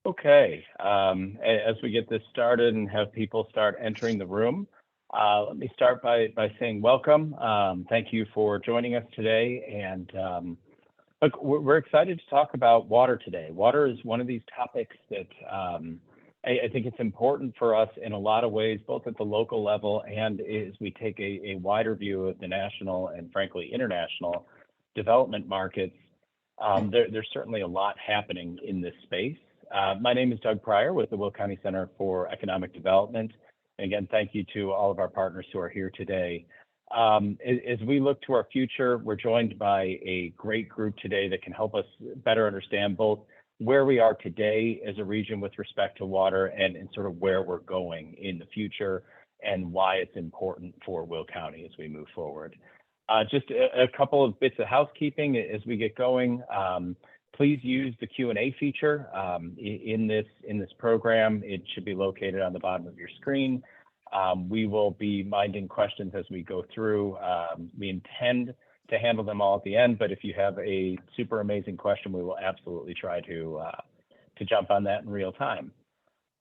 Okay, as we get this started and have people start entering the room, let me start by saying welcome. Thank you for joining us today. And look, we're excited to talk about water today. Water is one of these topics that I think it's important for us in a lot of ways, both at the local level and as we take a wider view of the national and frankly international development markets. There's certainly a lot happening in this space. My name is Doug Pryor with the Will County Center for Economic Development. And again, thank you to all of our partners who are here today. As we look to our future, we're joined by a great group today that can help us better understand both where we are today as a region with respect to water and sort of where we're going in the future and why it's important for Will County as we move forward. Just a couple of bits of housekeeping as we get going. Please use the Q&A feature in this program. It should be located on the bottom of your screen. We will be minding questions as we go through. We intend to handle them all at the end, but if you have a super amazing question, we will absolutely try to jump on that in real time.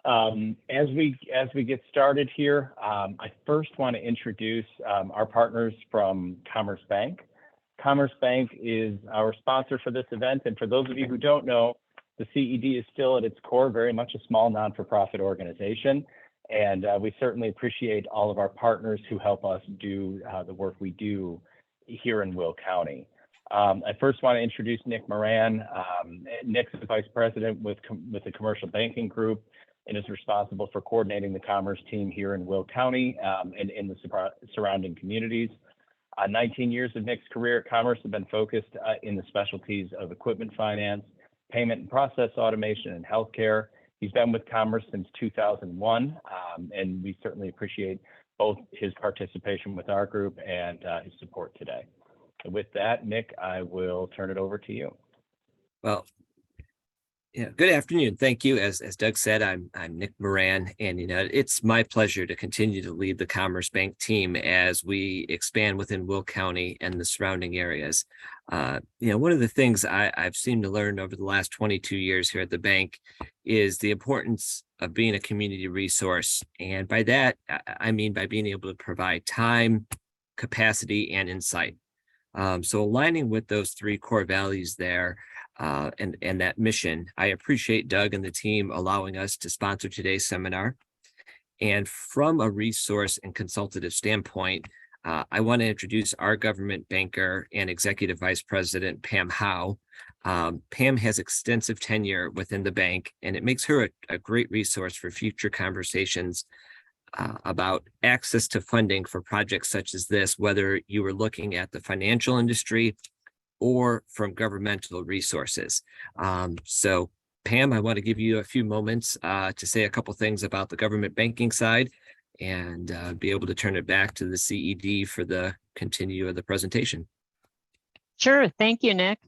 As we get started here, I first want to introduce our partners from Commerce Bank. Commerce Bank is our sponsor for this event, and for those of you who don't know, the CED is still at its core very much a small non-for-profit organization, and we certainly appreciate all of our partners who help us do the work we do here in Will County. I first want to introduce Nick Moran. Nick's the Vice President with the Commercial Banking Group and is responsible for coordinating the commerce team here in Will County and in the surrounding communities. 19 years of Nick's career at Commerce have been focused in the specialties of equipment finance, payment and process automation, and healthcare. He's been with Commerce since 2001, and we certainly appreciate both his participation with our group and his support today. And with that, Nick, I will turn it over to you. Well, yeah, good afternoon. Thank you. As Doug said, I'm Nick Moran, and it's my pleasure to continue to lead the Commerce Bank team as we expand within Will County and the surrounding areas. One of the things I've seemed to learn over the last 22 years here at the bank is the importance of being a community resource, and by that I mean by being able to provide time, capacity, and insight. So aligning with those three core values there. And that mission, I appreciate Doug and the team allowing us to sponsor today's seminar. And from a resource and consultative standpoint, I want to introduce our government banker and executive vice president, Pam Howe. Pam has extensive tenure within the bank, and it makes her a great resource for future conversations about access to funding for projects such as this, whether you were looking at the financial industry or from governmental resources. So Pam, I want to give you a few moments to say a couple things about the government banking side and be able to turn it back to the CED for the continue of the presentation. Sure. Thank you, Nick.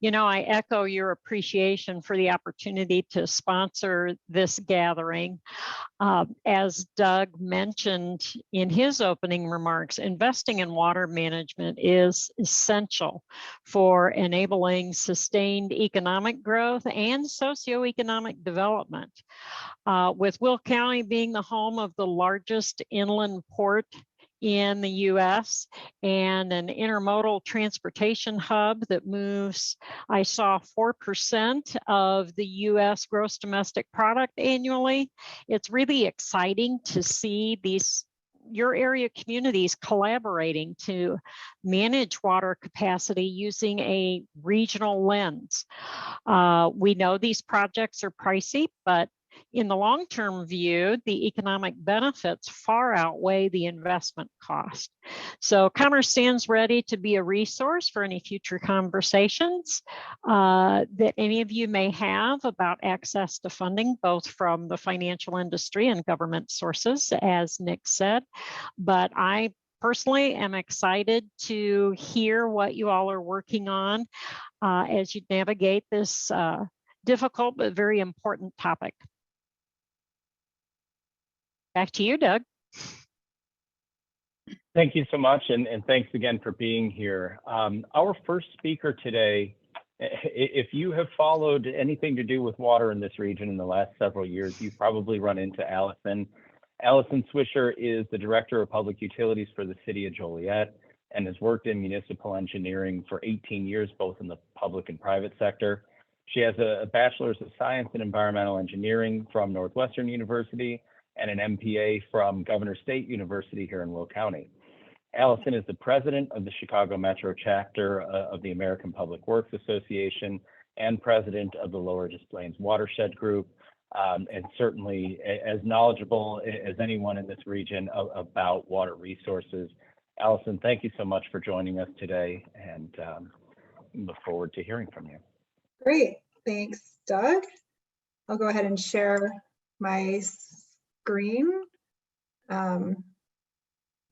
I echo your appreciation for the opportunity to sponsor this gathering. As Doug mentioned in his opening remarks, investing in water management is essential for enabling sustained economic growth and socioeconomic development. With Will County being the home of the largest inland port in the U.S. and an intermodal transportation hub that moves, I saw 4% of the U.S. gross domestic product annually. It's really exciting to see your area communities collaborating to manage water capacity using a regional lens. We know these projects are pricey, but in the long-term view, the economic benefits far outweigh the investment cost. So Commerce stands ready to be a resource for any future conversations that any of you may have about access to funding, both from the financial industry and government sources, as Nick said. But I personally am excited to hear what you all are working on as you navigate this difficult but very important topic. Back to you, Doug. Thank you so much, and thanks again for being here. Our first speaker today If you have followed anything to do with water in this region in the last several years, you've probably run into Allison. Allison Swisher is the Director of Public Utilities for the City of Joliet and has worked in municipal engineering for 18 years, both in the public and private sector. She has a Bachelor's of Science in Environmental Engineering from Northwestern University and an MPA from Governor State University here in Will County. Allison is the president of the Chicago Metro chapter of the American Public Works Association and president of the Lower Des Plaines Watershed Group, and certainly as knowledgeable as anyone in this region about water resources. Allison, thank you so much for joining us today, and look forward to hearing from you. Great, thanks, Doug. I'll go ahead and share my screen.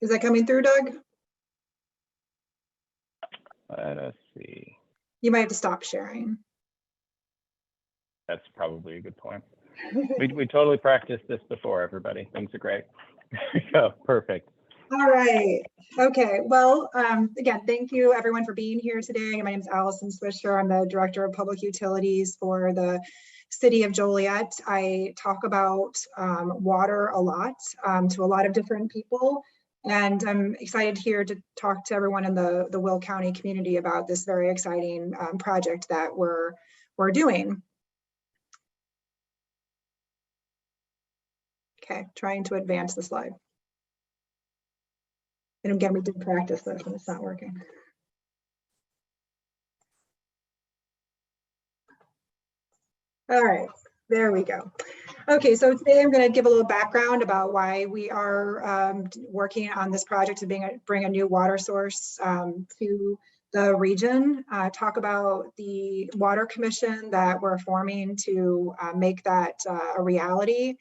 Is that coming through, Doug? Let us see. You might have to stop sharing. That's probably a good point. We totally practiced this before, everybody. Things are great. So, perfect. All right. Okay. Well, again, thank you everyone for being here today. My name is Allison Swisher. I'm the Director of Public Utilities for the City of Joliet. I talk about water a lot to a lot of different people. And I'm excited here to talk to everyone in the Will County community about this very exciting project that we're doing. Okay, trying to advance the slide. And again, we did practice this and it's not working. All right, there we go. Okay, so today I'm going to give a little background about why we are working on this project to bring a new water source to the region, talk about the water commission that we're forming to make that a reality,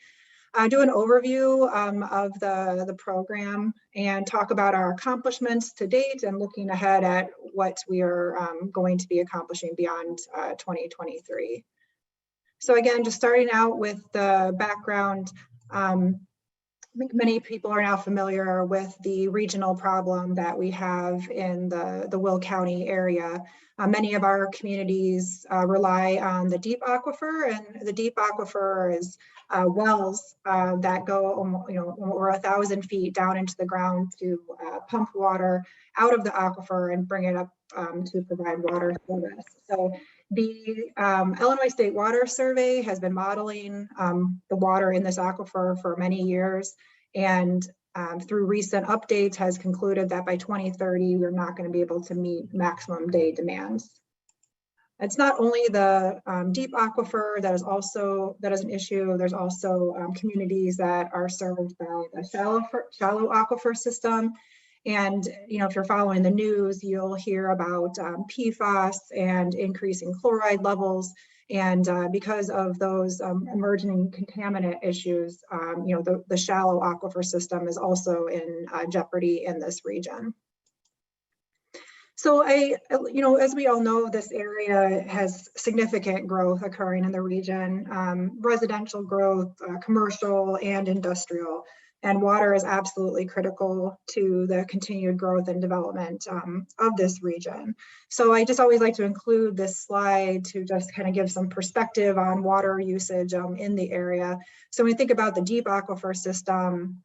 do an overview of the program, and talk about our accomplishments to date and looking ahead at what we are going to be accomplishing beyond 2023. So again, just starting out with the background, I think many people are now familiar with the regional problem that we have in the Will County area. Many of our communities rely on the deep aquifer, and the deep aquifer is wells that go over 1,000 feet down into the ground to pump water out of the aquifer and bring it up to provide water service. So the Illinois State Water Survey has been modeling the water in this aquifer for many years, and through recent updates has concluded that by 2030, we're not going to be able to meet maximum day demands. It's not only the deep aquifer that is an issue. There's also communities that are served by the shallow aquifer system. And if you're following the news, you'll hear about PFAS and increasing chloride levels. And because of those emerging contaminant issues, the shallow aquifer system is also in jeopardy in this region. So as we all know, this area has significant growth occurring in the region, residential growth, commercial and industrial. And water is absolutely critical to the continued growth and development of this region. So I just always like to include this slide to just kind of give some perspective on water usage in the area. So when we think about the deep aquifer system,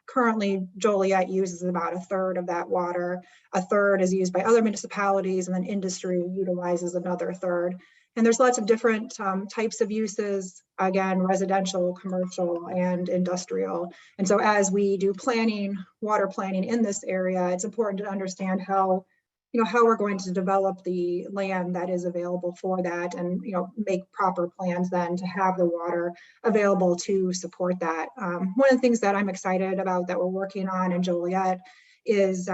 currently Joliet uses about 1/3 of that water. 1/3 is used by other municipalities, and then industry utilizes another 1/3. And there's lots of different types of uses, again, residential, commercial, and industrial. And so as we do water planning in this area, it's important to understand how we're going to develop the land that is available for that, and make proper plans then to have the water available to support that. One of the things that I'm excited about that we're working on in Joliet is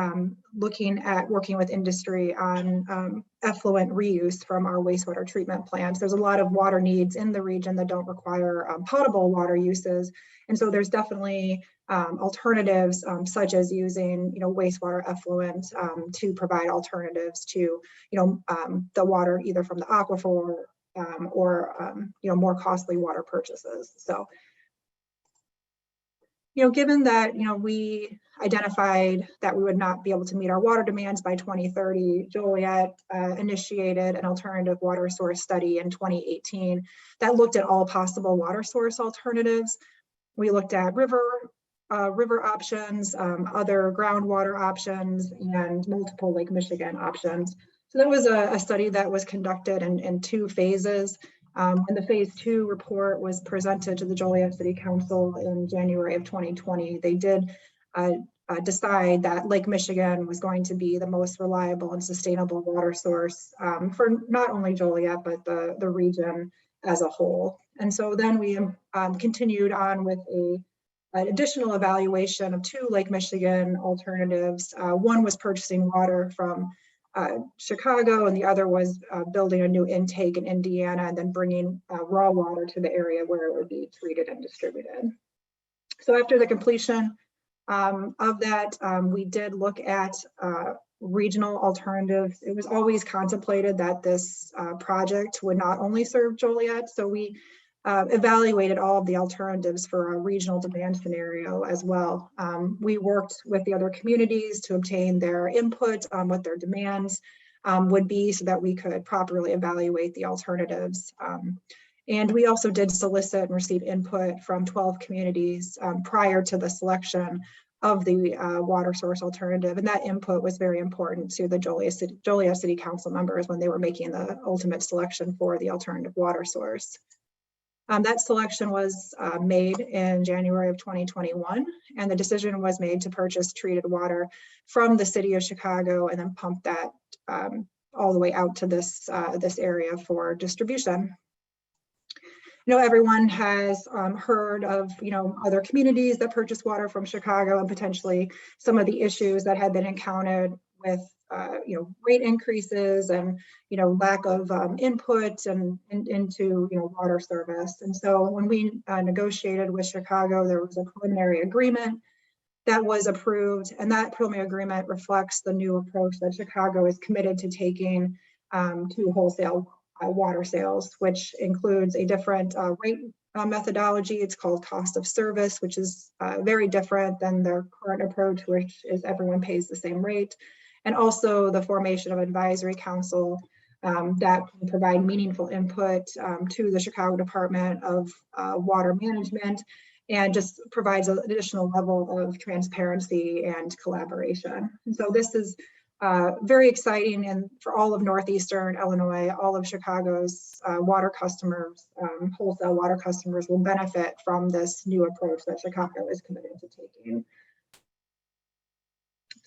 looking at working with industry on effluent reuse from our wastewater treatment plants. There's a lot of water needs in the region that don't require potable water uses. And so there's definitely alternatives such as using wastewater effluent to provide alternatives to the water either from the aquifer or more costly water purchases. So given that, we identified that we would not be able to meet our water demands by 2030, Joliet initiated an alternative water source study in 2018 that looked at all possible water source alternatives. We looked at river options, other groundwater options, and multiple Lake Michigan options. So that was a study that was conducted in 2 phases. When the phase 2 report was presented to the Joliet City Council in January of 2020, they did decide that Lake Michigan was going to be the most reliable and sustainable water source for not only Joliet, but the region as a whole. And so then we continued on with an additional evaluation of 2 Lake Michigan alternatives. One was purchasing water from Chicago, and the other was building a new intake in Indiana and then bringing raw water to the area where it would be treated and distributed. So after the completion of that, we did look at regional alternatives. It was always contemplated that this project would not only serve Joliet, so we evaluated all of the alternatives for a regional demand scenario as well. We worked with the other communities to obtain their input on what their demands would be so that we could properly evaluate the alternatives. And we also did solicit and receive input from 12 communities prior to the selection of the water source alternative. And that input was very important to the Joliet City Council members when they were making the ultimate selection for the alternative water source. That selection was made in January of 2021, and the decision was made to purchase treated water from the city of Chicago and then pump that all the way out to this area for distribution. Everyone has heard of other communities that purchase water from Chicago and potentially some of the issues that have been encountered with rate increases and lack of input and into water service. And so when we negotiated with Chicago, there was a preliminary agreement that was approved, and that preliminary agreement reflects the new approach that Chicago is committed to taking to wholesale water sales, which includes a different rate methodology. It's called cost of service, which is very different than their current approach, which is everyone pays the same rate. And also the formation of advisory council that can provide meaningful input to the Chicago Department of Water Management and just provides an additional level of transparency and collaboration. And so this is very exciting, and for all of Northeastern Illinois, all of Chicago's water customers, wholesale water customers will benefit from this new approach that Chicago is committed to taking.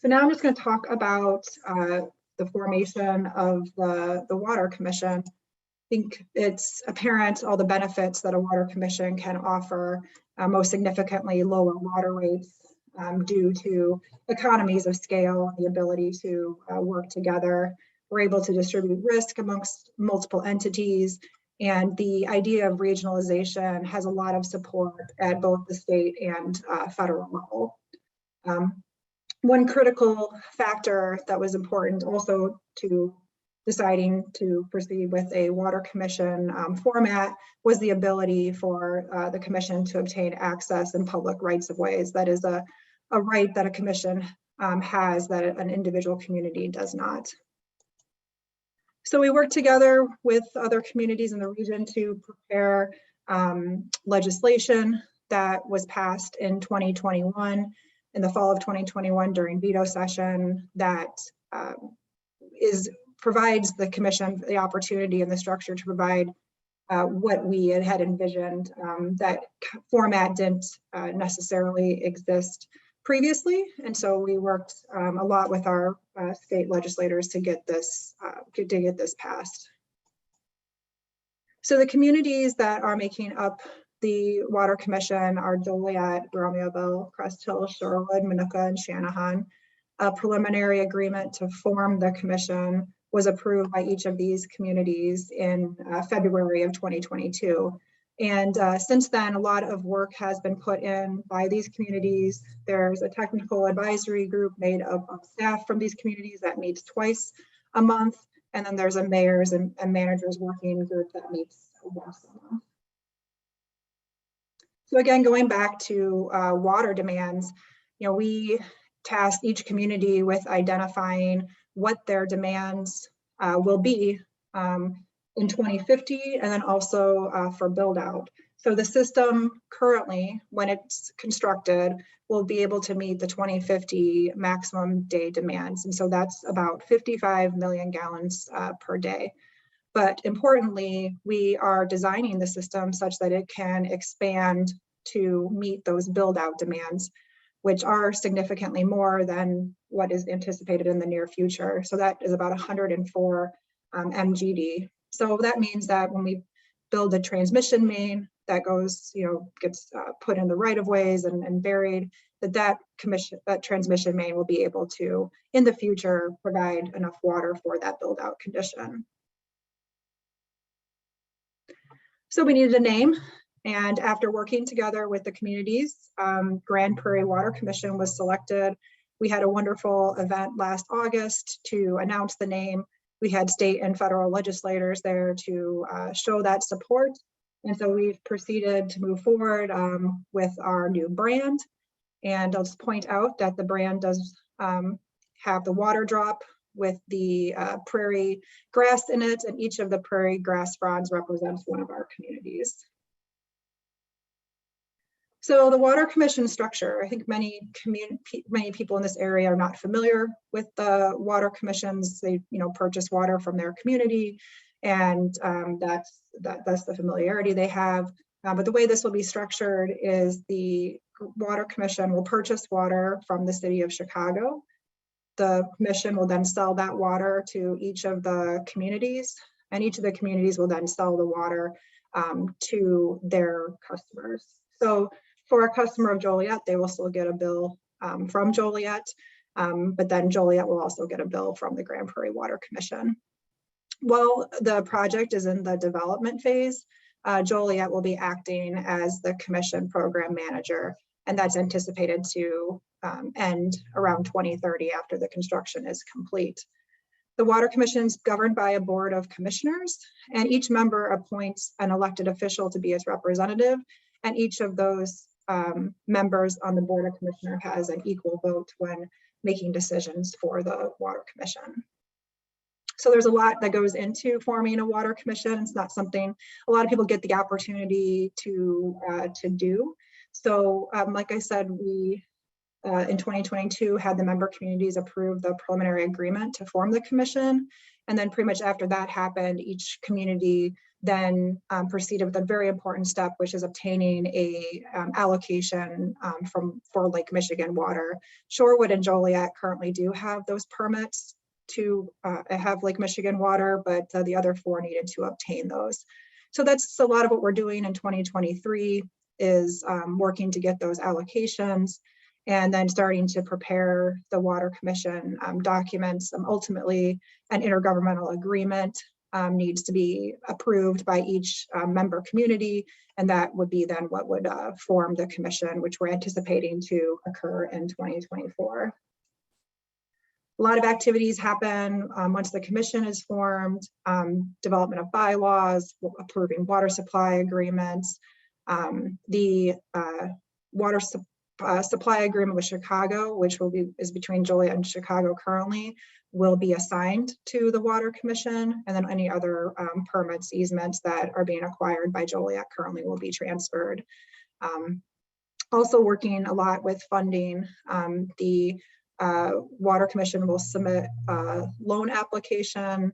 So now I'm just going to talk about the formation of the Water Commission. I think it's apparent all the benefits that a water commission can offer, most significantly lower water rates due to economies of scale and the ability to work together. We're able to distribute risk amongst multiple entities, and the idea of regionalization has a lot of support at both the state and federal level. One critical factor that was important also to deciding to proceed with a water commission format was the ability for the commission to obtain access in public rights of ways. That is a right that a commission has that an individual community does not. So we worked together with other communities in the region to prepare legislation that was passed in 2021, in the fall of 2021 during veto session, that provides the commission the opportunity and the structure to provide what we had envisioned. That format didn't necessarily exist previously, and so we worked a lot with our state legislators to get this passed. So the communities that are making up the Water Commission are Joliet, Romeoville, Crest Hill, Shorewood, Minooka, and Channahon. A preliminary agreement to form the commission was approved by each of these communities in February of 2022. And since then, a lot of work has been put in by these communities. There's a technical advisory group made up of staff from these communities that meets twice a month. And then there's a mayors and managers working group that meets once a month. So again, going back to water demands, we tasked each community with identifying what their demands will be in 2050, and then also for build out. So the system currently, when it's constructed, will be able to meet the 2050 maximum day demands. And so that's about 55 million gallons per day. But importantly, we are designing the system such that it can expand to meet those build out demands, which are significantly more than what is anticipated in the near future. So that is about 104 MGD. So that means that when we build a transmission main that goes, gets put in the right of ways and buried, that transmission main will be able to, in the future, provide enough water for that build out condition. So we needed a name, and after working together with the communities, Grand Prairie Water Commission was selected. We had a wonderful event last August to announce the name. We had state and federal legislators there to show that support. And so we've proceeded to move forward with our new brand. And I'll just point out that the brand does have the water drop with the prairie grass in it, and each of the prairie grass fronds represents one of our communities. So the Water Commission structure, I think many people in this area are not familiar with the water commissions. They purchase water from their community, and that's the familiarity they have. But the way this will be structured is the Water Commission will purchase water from the city of Chicago. The commission will then sell that water to each of the communities, and each of the communities will then sell the water to their customers. So for a customer of Joliet, they will still get a bill from Joliet, but then Joliet will also get a bill from the Grand Prairie Water Commission. While the project is in the development phase, Joliet will be acting as the commission program manager, and that's anticipated to end around 2030 after the construction is complete. The Water Commission is governed by a board of commissioners, and each member appoints an elected official to be its representative, and each of those members on the board of commissioner has an equal vote when making decisions for the Water Commission. So there's a lot that goes into forming a water commission. It's not something a lot of people get the opportunity to do. So like I said, we in 2022 had the member communities approve the preliminary agreement to form the commission. And then pretty much after that happened, each community then proceeded with a very important step, which is obtaining a allocation for Lake Michigan water. Shorewood and Joliet currently do have those permits to have Lake Michigan water, but the other four needed to obtain those. So that's a lot of what we're doing in 2023 is working to get those allocations and then starting to prepare the Water Commission documents. Ultimately, an intergovernmental agreement needs to be approved by each member community, and that would be then what would form the commission, which we're anticipating to occur in 2024. A lot of activities happen once the commission is formed, development of bylaws, approving water supply agreements. The water supply agreement with Chicago, which is between Joliet and Chicago currently, will be assigned to the Water Commission, and then any other permits, easements that are being acquired by Joliet currently will be transferred. Also working a lot with funding, the Water Commission will submit a loan application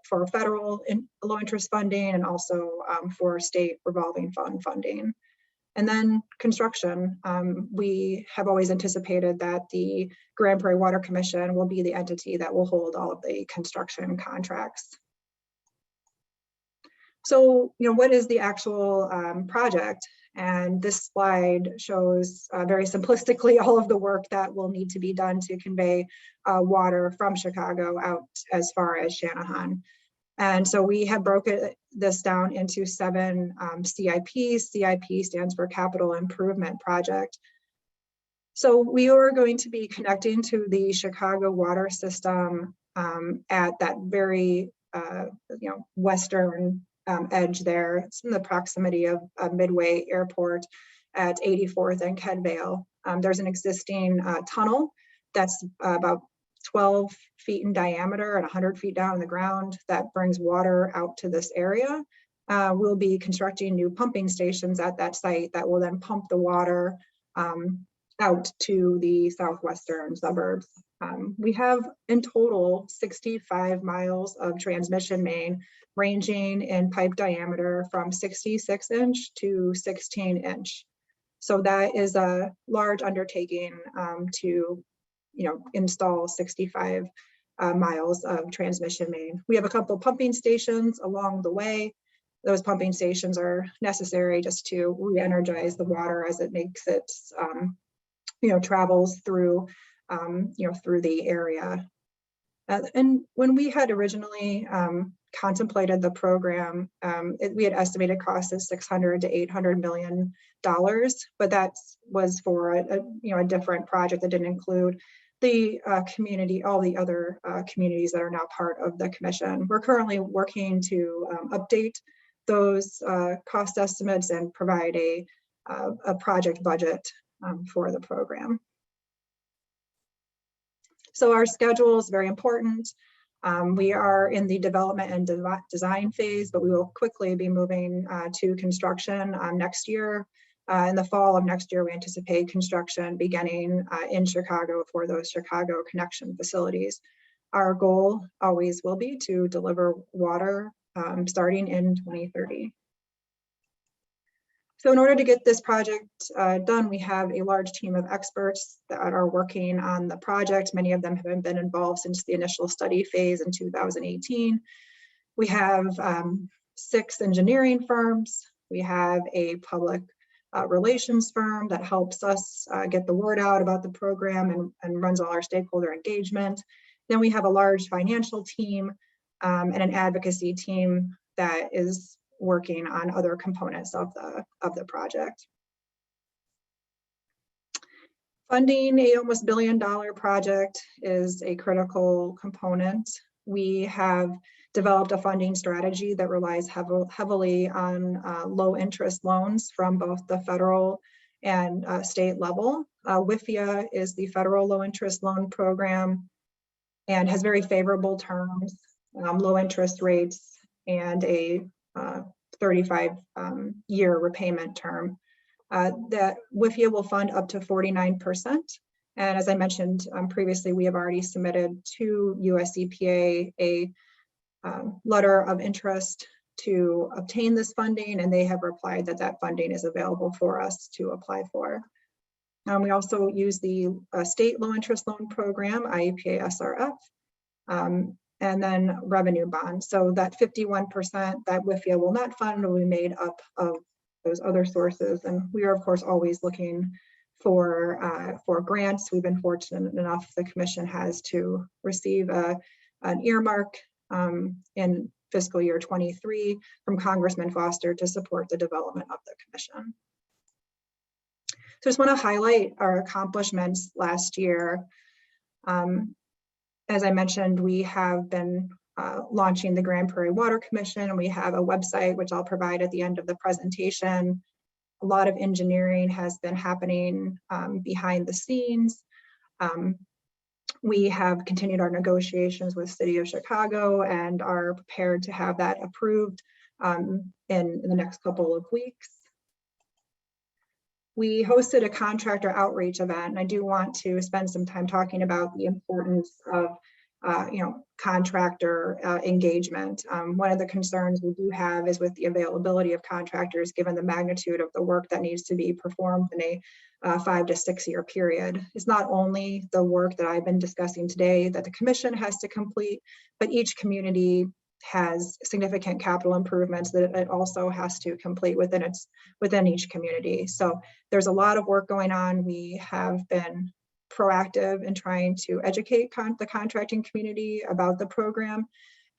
for federal low interest funding and also for state revolving fund funding. And then construction, we have always anticipated that the Grand Prairie Water Commission will be the entity that will hold all of the construction contracts. So, what is the actual project? And this slide shows very simplistically all of the work that will need to be done to convey water from Chicago out as far as Channahon. And so we have broken this down into 7 CIPs. CIP stands for Capital Improvement Project. So we are going to be connecting to the Chicago water system at that very western edge there. It's in the proximity of Midway Airport. at 84th and Kedvale. There's an existing tunnel that's about 12 feet in diameter and 100 feet down in the ground that brings water out to this area. We'll be constructing new pumping stations at that site that will then pump the water out to the southwestern suburbs. We have in total 65 miles of transmission main ranging in pipe diameter from 66 inch to 16 inch. So that is a large undertaking to install 65 miles of transmission main. We have a couple pumping stations along the way. Those pumping stations are necessary just to re-energize the water as it makes it, travels through, through the area. And when we had originally contemplated the program, we had estimated costs of $600 to $800 million, but that was for a different project that didn't include the community, all the other communities that are now part of the commission. We're currently working to update those cost estimates and provide a project budget for the program. So our schedule is very important. We are in the development and design phase, but we will quickly be moving to construction next year. In the fall of next year, we anticipate construction beginning in Chicago for those Chicago connection facilities. Our goal always will be to deliver water starting in 2030. So in order to get this project done, we have a large team of experts that are working on the project. Many of them have been involved since the initial study phase in 2018. We have 6 engineering firms. We have a public relations firm that helps us get the word out about the program and runs all our stakeholder engagement. Then we have a large financial team and an advocacy team that is working on other components of the project. Funding a almost $1 billion project is a critical component. We have developed a funding strategy that relies heavily on low interest loans from both the federal and state level. WIFIA is the federal low interest loan program and has very favorable terms, low interest rates, and a 35-year repayment term. That WIFIA will fund up to 49%. And as I mentioned previously, we have already submitted to US EPA a letter of interest to obtain this funding, and they have replied that that funding is available for us to apply for. We also use the state low interest loan program, IEPA SRF, and then revenue bonds. So that 51% that WIFIA will not fund will be made up of those other sources. And we are, of course, always looking for grants. We've been fortunate enough, the commission has, to receive an earmark in fiscal year 23 from Congressman Foster to support the development of the commission. So I just want to highlight our accomplishments last year. As I mentioned, we have been launching the Grand Prairie Water Commission, and we have a website, which I'll provide at the end of the presentation. A lot of engineering has been happening behind the scenes. We have continued our negotiations with the City of Chicago and are prepared to have that approved in the next couple of weeks. We hosted a contractor outreach event, and I do want to spend some time talking about the importance of contractor engagement. One of the concerns we do have is with the availability of contractors, given the magnitude of the work that needs to be performed in a 5 to 6 year period. It's not only the work that I've been discussing today that the commission has to complete, but each community has significant capital improvements that it also has to complete within each community. So there's a lot of work going on. We have been proactive in trying to educate the contracting community about the program.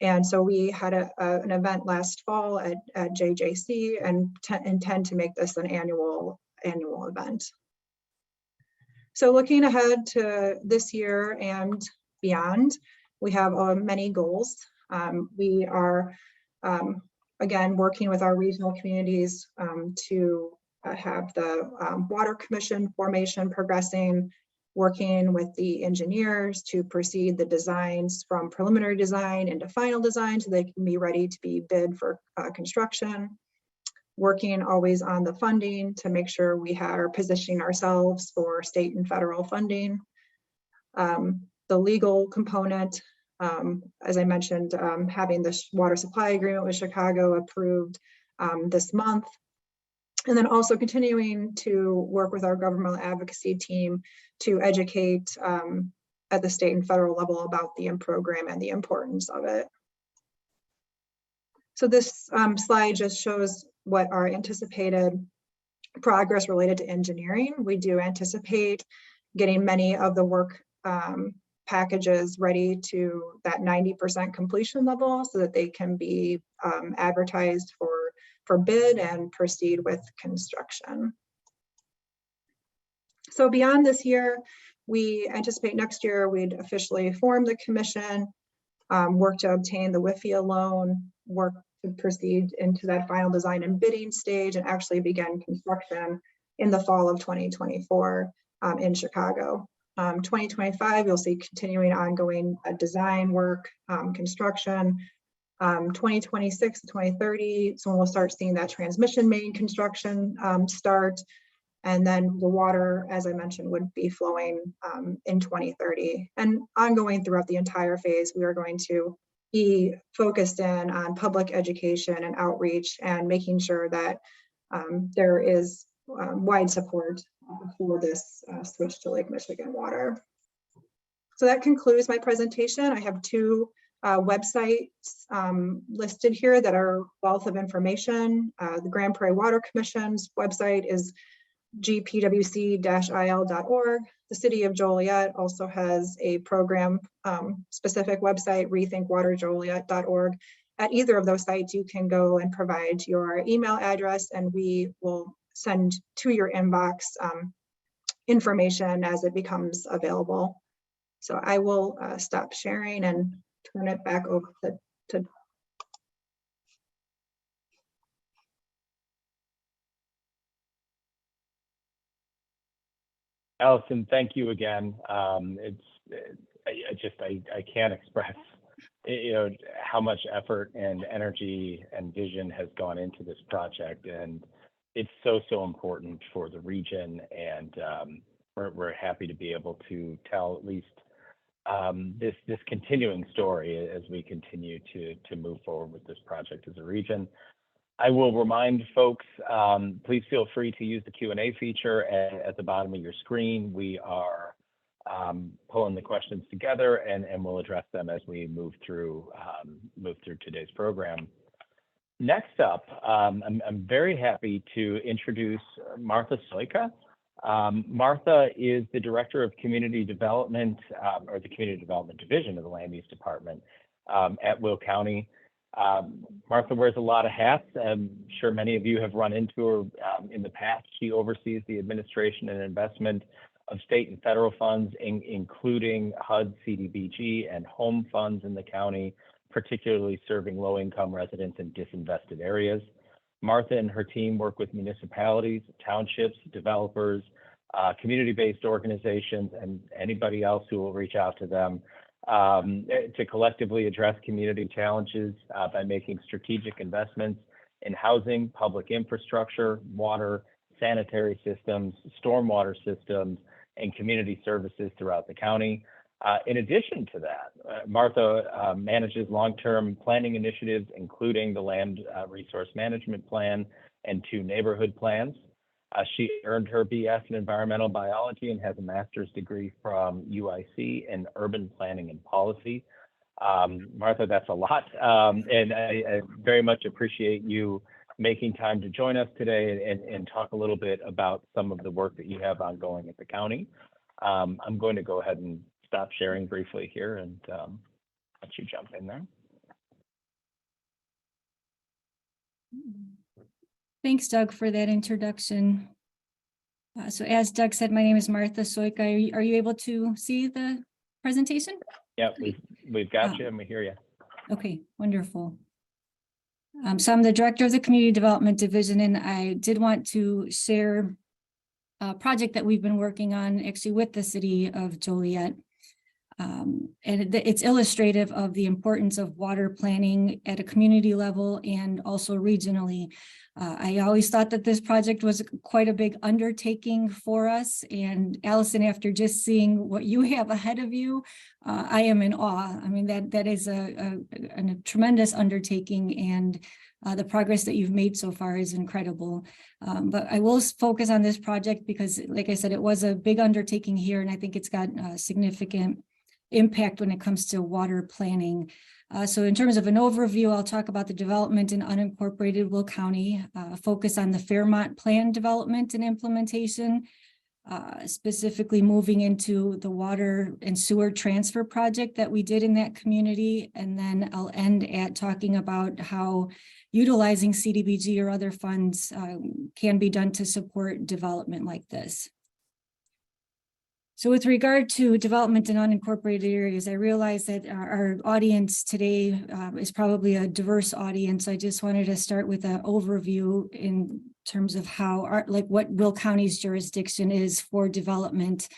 And so we had an event last fall at JJC and intend to make this an annual event. So looking ahead to this year and beyond, we have many goals. We are, again, working with our regional communities to have the Water Commission formation progressing, working with the engineers to proceed the designs from preliminary design into final design so they can be ready to be bid for construction. Working always on the funding to make sure we are positioning ourselves for state and federal funding. The legal component, as I mentioned, having the water supply agreement with Chicago approved this month. And then also continuing to work with our governmental advocacy team to educate at the state and federal level about the program and the importance of it. So this slide just shows what our anticipated progress related to engineering. We do anticipate getting many of the work packages ready to that 90% completion level so that they can be advertised for bid and proceed with construction. So beyond this year, we anticipate next year we'd officially form the commission, work to obtain the WIFIA loan, work to proceed into that final design and bidding stage, and actually begin construction in the fall of 2024 in Chicago. 2025, you'll see continuing ongoing design work, construction. 2026 to 2030, so we'll start seeing that transmission main construction start. And then the water, as I mentioned, would be flowing in 2030. And ongoing throughout the entire phase, we are going to be focused in on public education and outreach and making sure that there is wide support for this switch to Lake Michigan water. So that concludes my presentation. I have two websites listed here that are wealth of information. The Grand Prairie Water Commission's website is gpwc-il.org. The City of Joliet also has a program specific website, rethinkwaterjoliet.org. At either of those sites, you can go and provide your email address and we will send to your inbox information as it becomes available. So I will stop sharing and turn it back over to Allison, thank you again. I can't express, how much effort and energy and vision has gone into this project, and it's so important for the region. And we're happy to be able to tell at least this continuing story as we continue to move forward with this project as a region. I will remind folks, please feel free to use the Q&A feature at the bottom of your screen. We are pulling the questions together and we'll address them as we move through today's program. Next up, I'm very happy to introduce Martha Soika. Martha is the Director of Community Development, or the Community Development Division of the Land Use Department at Will County. Martha wears a lot of hats. I'm sure many of you have run into her in the past. She oversees the administration and investment of state and federal funds, including HUD, CDBG, and home funds in the county, particularly serving low-income residents in disinvested areas. Martha and her team work with municipalities, townships, developers, community-based organizations, and anybody else who will reach out to them to collectively address community challenges by making strategic investments in housing, public infrastructure, water, sanitary systems, stormwater systems, and community services throughout the county. In addition to that, Martha manages long-term planning initiatives, including the Land Resource Management Plan and 2 neighborhood plans. She earned her BS in environmental biology and has a master's degree from UIC in urban planning and policy. Martha, that's a lot. And I very much appreciate you making time to join us today and talk a little bit about some of the work that you have ongoing at the county. I'm going to go ahead and stop sharing briefly here and let you jump in there. Thanks, Doug, for that introduction. So as Doug said, my name is Martha Soika. Are you able to see the presentation? Yeah, we've got you and we hear you. Okay, wonderful. So I'm the director of the Community Development Division, and I did want to share a project that we've been working on actually with the city of Joliet. And it's illustrative of the importance of water planning at a community level and also regionally. I always thought that this project was quite a big undertaking for us. And Allison, after just seeing what you have ahead of you, I am in awe. I mean, that is a tremendous undertaking, and the progress that you've made so far is incredible. But I will focus on this project because, like I said, it was a big undertaking here, and I think it's got significant impact when it comes to water planning. So in terms of an overview, I'll talk about the development in unincorporated Will County, focus on the Fairmont Plan development and implementation, specifically moving into the water and sewer transfer project that we did in that community. And then I'll end at talking about how utilizing CDBG or other funds can be done to support development like this. So with regard to development in unincorporated areas, I realize that our audience today is probably a diverse audience. I just wanted to start with an overview in terms of how, what Will County's jurisdiction is for development.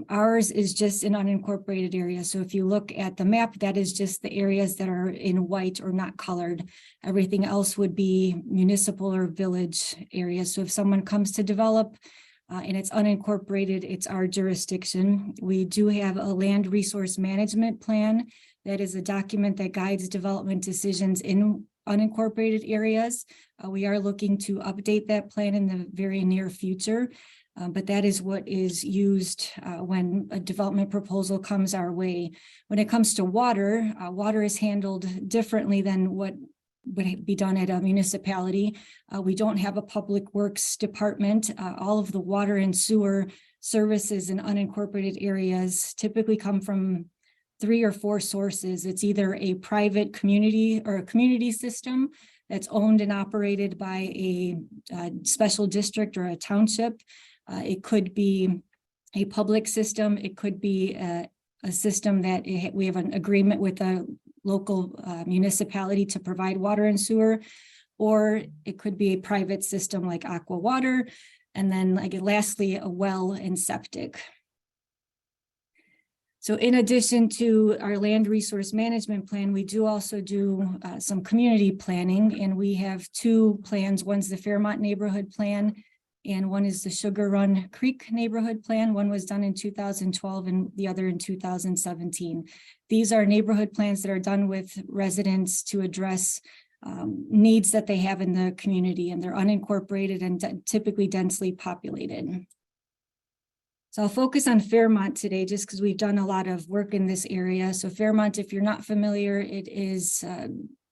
Ours is just an unincorporated area. So if you look at the map, that is just the areas that are in white or not colored. Everything else would be municipal or village areas. So if someone comes to develop, and it's unincorporated, it's our jurisdiction. We do have a land resource management plan. That is a document that guides development decisions in unincorporated areas. We are looking to update that plan in the very near future, but that is what is used when a development proposal comes our way. When it comes to water, water is handled differently than what would be done at a municipality. We don't have a public works department. All of the water and sewer services in unincorporated areas typically come from 3 or 4 sources. It's either a private community or a community system that's owned and operated by a special district or a township. It could be a public system. It could be a system that we have an agreement with a local municipality to provide water and sewer, or it could be a private system like Aqua Water, and then lastly, a well and septic. So in addition to our land resource management plan, we do also do some community planning, and we have 2 plans. One's the Fairmont Neighborhood Plan, and one is the Sugar Run Creek Neighborhood Plan. One was done in 2012 and the other in 2017. These are neighborhood plans that are done with residents to address needs that they have in the community, and they're unincorporated and typically densely populated. So I'll focus on Fairmont today just because we've done a lot of work in this area. So Fairmont, if you're not familiar, it is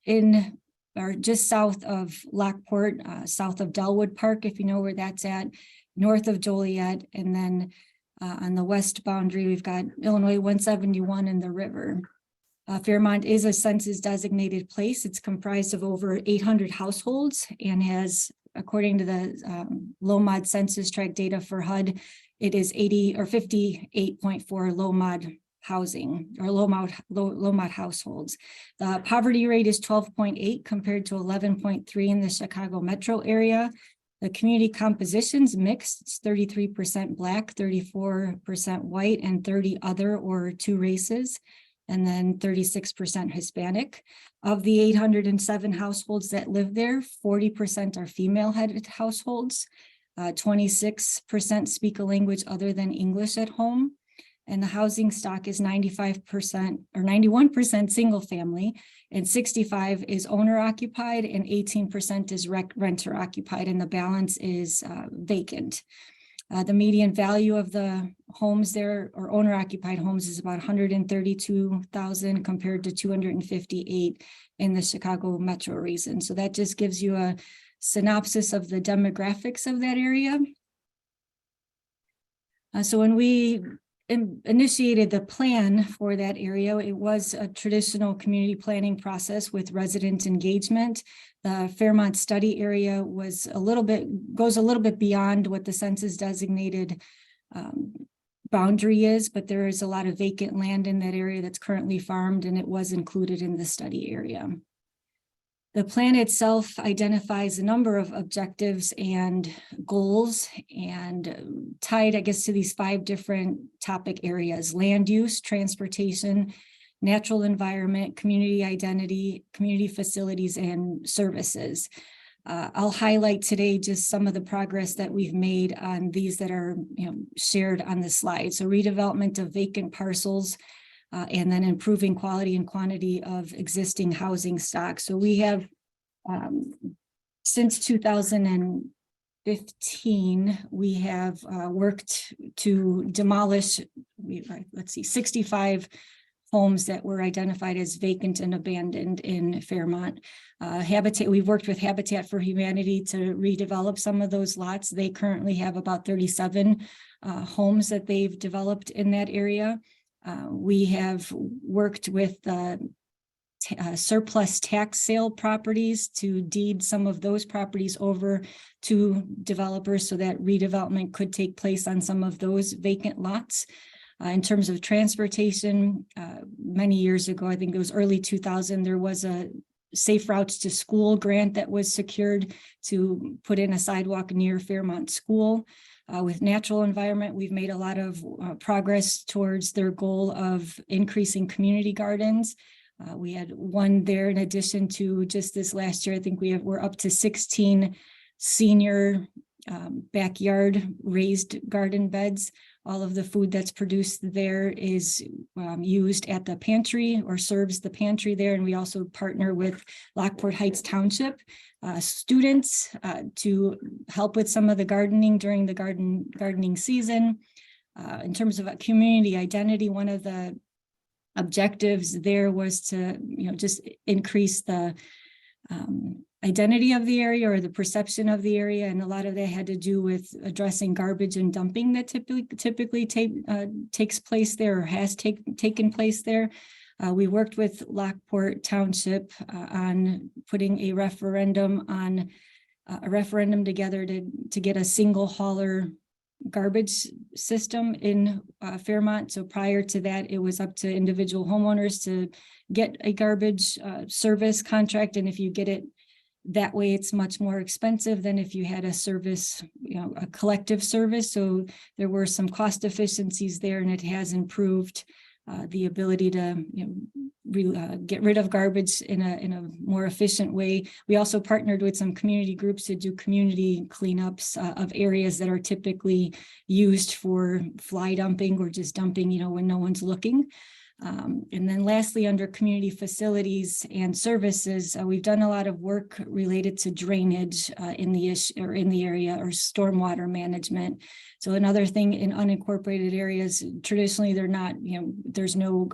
in or just south of Lockport, south of Delwood Park, if you know where that's at, north of Joliet. And then on the west boundary, we've got Illinois 171 and the river. Fairmont is a census designated place. It's comprised of over 800 households and has, according to the low-mod census tract data for HUD, it is 80 or 58.4 low-mod housing or low-mod households. The poverty rate is 12.8 compared to 11.3 in the Chicago metro area. The community composition's mixed. It's 33% Black, 34% white, and 30 other or 2 races, and then 36% Hispanic. Of the 807 households that live there, 40% are female-headed households. 26% speak a language other than English at home. And the housing stock is 95% or 91% single family, and 65% is owner occupied, and 18% is renter occupied, and the balance is vacant. The median value of the homes there, or owner occupied homes, is about $132,000 compared to $258,000 in the Chicago metro region. So that just gives you a synopsis of the demographics of that area. So when we initiated the plan for that area, it was a traditional community planning process with resident engagement. The Fairmont study area was goes a little bit beyond what the census designated boundary is, but there is a lot of vacant land in that area that's currently farmed, and it was included in the study area. The plan itself identifies a number of objectives and goals, and tied, I guess, to these 5 different topic areas: land use, transportation, natural environment, community identity, community facilities, and services. I'll highlight today just some of the progress that we've made on these that are shared on the slide. So redevelopment of vacant parcels, and then improving quality and quantity of existing housing stock. So we have, since 2015, we have worked to demolish, 65 homes that were identified as vacant and abandoned in Fairmont. We've worked with Habitat for Humanity to redevelop some of those lots. They currently have about 37 homes that they've developed in that area. We have worked with surplus tax sale properties to deed some of those properties over to developers so that redevelopment could take place on some of those vacant lots. In terms of transportation, many years ago, I think it was early 2000, there was a Safe Routes to School grant that was secured to put in a sidewalk near Fairmont School. With natural environment, we've made a lot of progress towards their goal of increasing community gardens. We had one there in addition to just this last year. I think we're up to 16 senior backyard raised garden beds. All of the food that's produced there is used at the pantry or serves the pantry there. And we also partner with Lockport Heights Township students to help with some of the gardening during the gardening season. In terms of a community identity, one of the objectives there was to just increase the identity of the area or the perception of the area, and a lot of that had to do with addressing garbage and dumping that typically takes place there or has taken place there. We worked with Lockport Township on putting a referendum together to get a single hauler garbage system in Fairmont. So prior to that, it was up to individual homeowners to get a garbage service contract, and if you get it that way, it's much more expensive than if you had a service, a collective service. So there were some cost efficiencies there, and it has improved the ability to get rid of garbage in a more efficient way. We also partnered with some community groups to do community cleanups of areas that are typically used for fly dumping or just dumping, when no one's looking. And then lastly, under community facilities and services, we've done a lot of work related to drainage in the area, or stormwater management. So another thing in unincorporated areas, traditionally they're not, there's no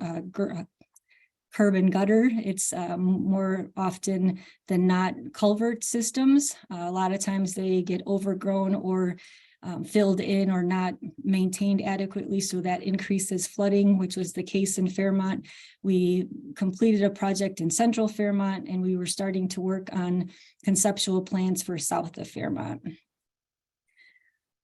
curb and gutter. It's more often than not culvert systems. A lot of times they get overgrown or filled in or not maintained adequately, so that increases flooding, which was the case in Fairmont. We completed a project in Central Fairmont, and we were starting to work on conceptual plans for south of Fairmont.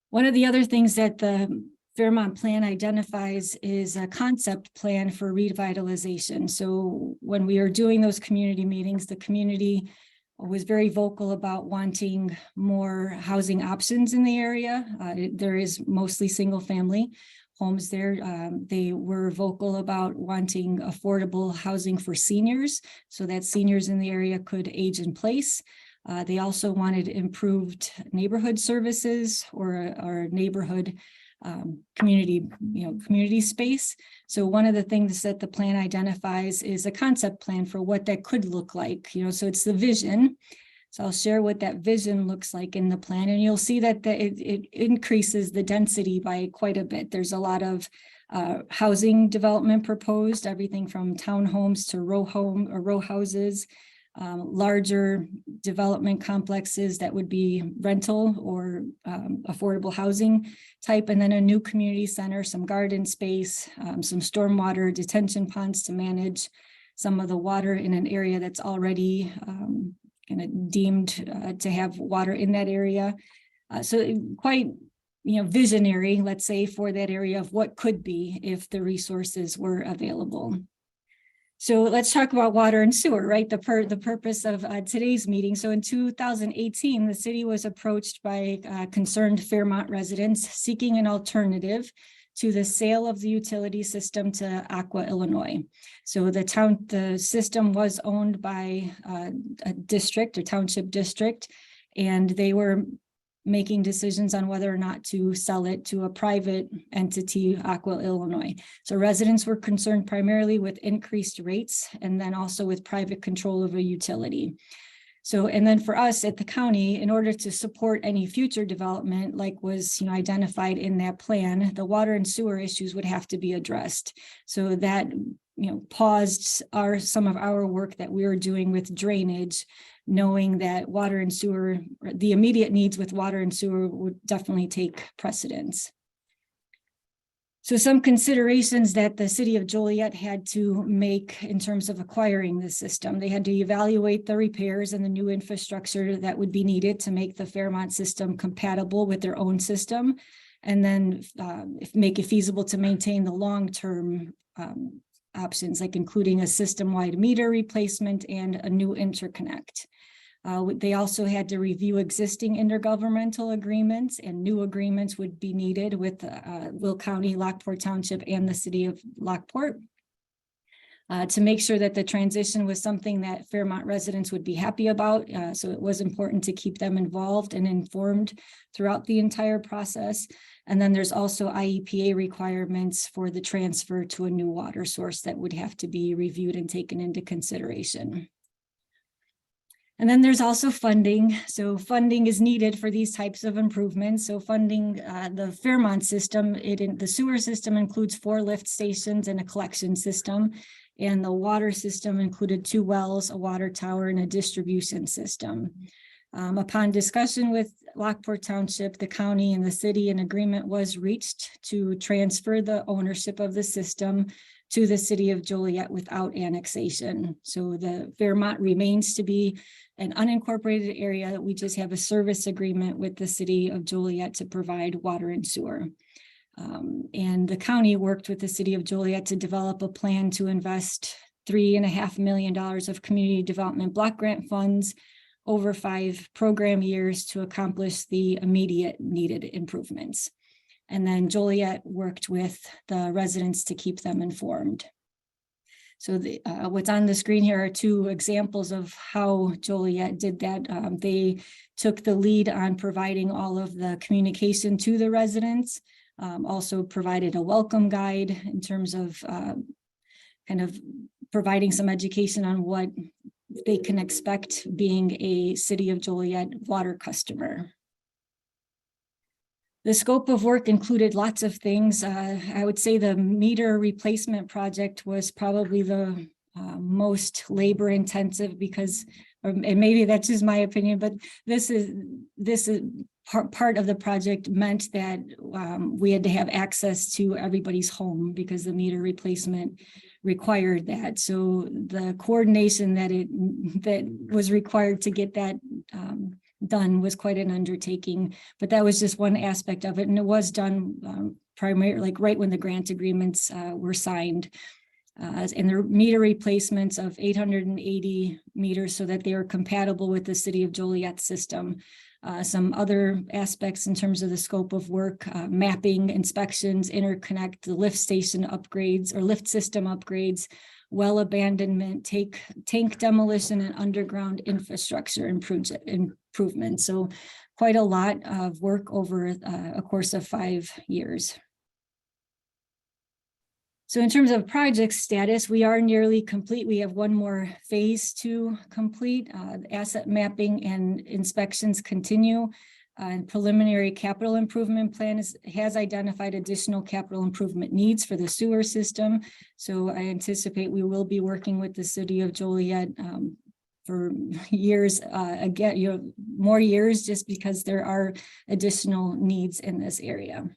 One of the other things that the Fairmont plan identifies is a concept plan for revitalization. So when we are doing those community meetings, the community was very vocal about wanting more housing options in the area. There is mostly single family homes there. They were vocal about wanting affordable housing for seniors so that seniors in the area could age in place. They also wanted improved neighborhood services or neighborhood community space. So one of the things that the plan identifies is a concept plan for what that could look like, so it's the vision. So I'll share what that vision looks like in the plan, and you'll see that it increases the density by quite a bit. There's a lot of housing development proposed, everything from townhomes to row houses, larger development complexes that would be rental or affordable housing type, and then a new community center, some garden space, some stormwater detention ponds to manage some of the water in an area that's already kind of deemed to have water in that area. So quite visionary, let's say, for that area of what could be if the resources were available. So let's talk about water and sewer, right? The purpose of today's meeting. So in 2018, the city was approached by concerned Fairmont residents seeking an alternative to the sale of the utility system to Aqua, Illinois. So the system was owned by a district or township district, and they were making decisions on whether or not to sell it to a private entity, Aqua, Illinois. So residents were concerned primarily with increased rates and then also with private control of a utility. So, and then for us at the county, in order to support any future development, like was identified in that plan, the water and sewer issues would have to be addressed. So that paused some of our work that we were doing with drainage, knowing that water and sewer, the immediate needs with water and sewer would definitely take precedence. So some considerations that the city of Joliet had to make in terms of acquiring the system. They had to evaluate the repairs and the new infrastructure that would be needed to make the Fairmont system compatible with their own system, and then make it feasible to maintain the long-term options, like including a system-wide meter replacement and a new interconnect. They also had to review existing intergovernmental agreements, and new agreements would be needed with Will County, Lockport Township, and the city of Lockport to make sure that the transition was something that Fairmont residents would be happy about. So it was important to keep them involved and informed throughout the entire process. And then there's also IEPA requirements for the transfer to a new water source that would have to be reviewed and taken into consideration. And then there's also funding. So funding is needed for these types of improvements. So funding the Fairmont system, the sewer system includes 4 lift stations and a collection system. And the water system included 2 wells, a water tower, and a distribution system. Upon discussion with Lockport Township, the county, and the city, an agreement was reached to transfer the ownership of the system to the city of Joliet without annexation. So the Fairmont remains to be an unincorporated area. We just have a service agreement with the city of Joliet to provide water and sewer. And the county worked with the city of Joliet to develop a plan to invest $3.5 million of community development block grant funds over 5 program years to accomplish the immediate needed improvements. And then Joliet worked with the residents to keep them informed. So what's on the screen here are 2 examples of how Joliet did that. They took the lead on providing all of the communication to the residents, also provided a welcome guide in terms of kind of providing some education on what they can expect being a City of Joliet water customer. The scope of work included lots of things. I would say the meter replacement project was probably the most labor intensive because, and maybe that's just my opinion, but this is part of the project meant that we had to have access to everybody's home because the meter replacement required that. So the coordination that was required to get that done was quite an undertaking, but that was just one aspect of it. And it was done primarily like right when the grant agreements were signed. And the meter replacements of 880 meters so that they were compatible with the City of Joliet system. Some other aspects in terms of the scope of work, mapping, inspections, interconnect, the lift station upgrades or lift system upgrades, well abandonment, tank demolition, and underground infrastructure improvement. So quite a lot of work over a course of 5 years. So in terms of project status, we are nearly complete. We have one more phase to complete. Asset mapping and inspections continue. And preliminary capital improvement plan has identified additional capital improvement needs for the sewer system. So I anticipate we will be working with the City of Joliet for years, again, more years, just because there are additional needs in this area.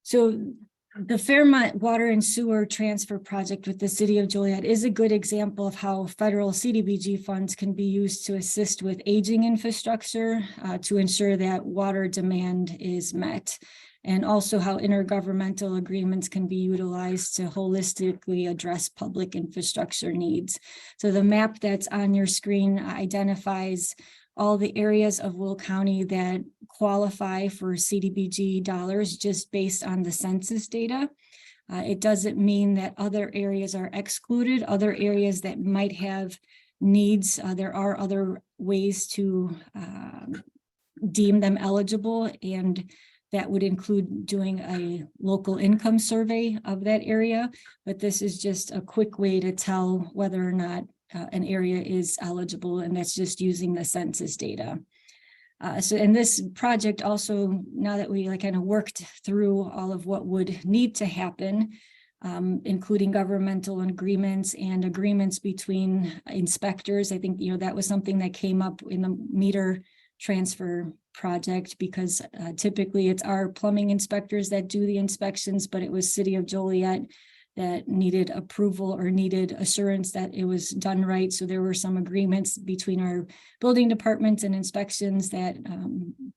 So the Fairmont Water and Sewer Transfer Project with the City of Joliet is a good example of how federal CDBG funds can be used to assist with aging infrastructure to ensure that water demand is met. and also how intergovernmental agreements can be utilized to holistically address public infrastructure needs. So the map that's on your screen identifies all the areas of Will County that qualify for CDBG dollars just based on the census data. It doesn't mean that other areas are excluded, other areas that might have needs. There are other ways to deem them eligible, and that would include doing a local income survey of that area. But this is just a quick way to tell whether or not an area is eligible, and that's just using the census data. And this project also, now that we kind of worked through all of what would need to happen, including governmental agreements and agreements between inspectors. I think, that was something that came up in the meter transfer project, because typically it's our plumbing inspectors that do the inspections, but it was City of Joliet that needed approval or needed assurance that it was done right. So there were some agreements between our building departments and inspections that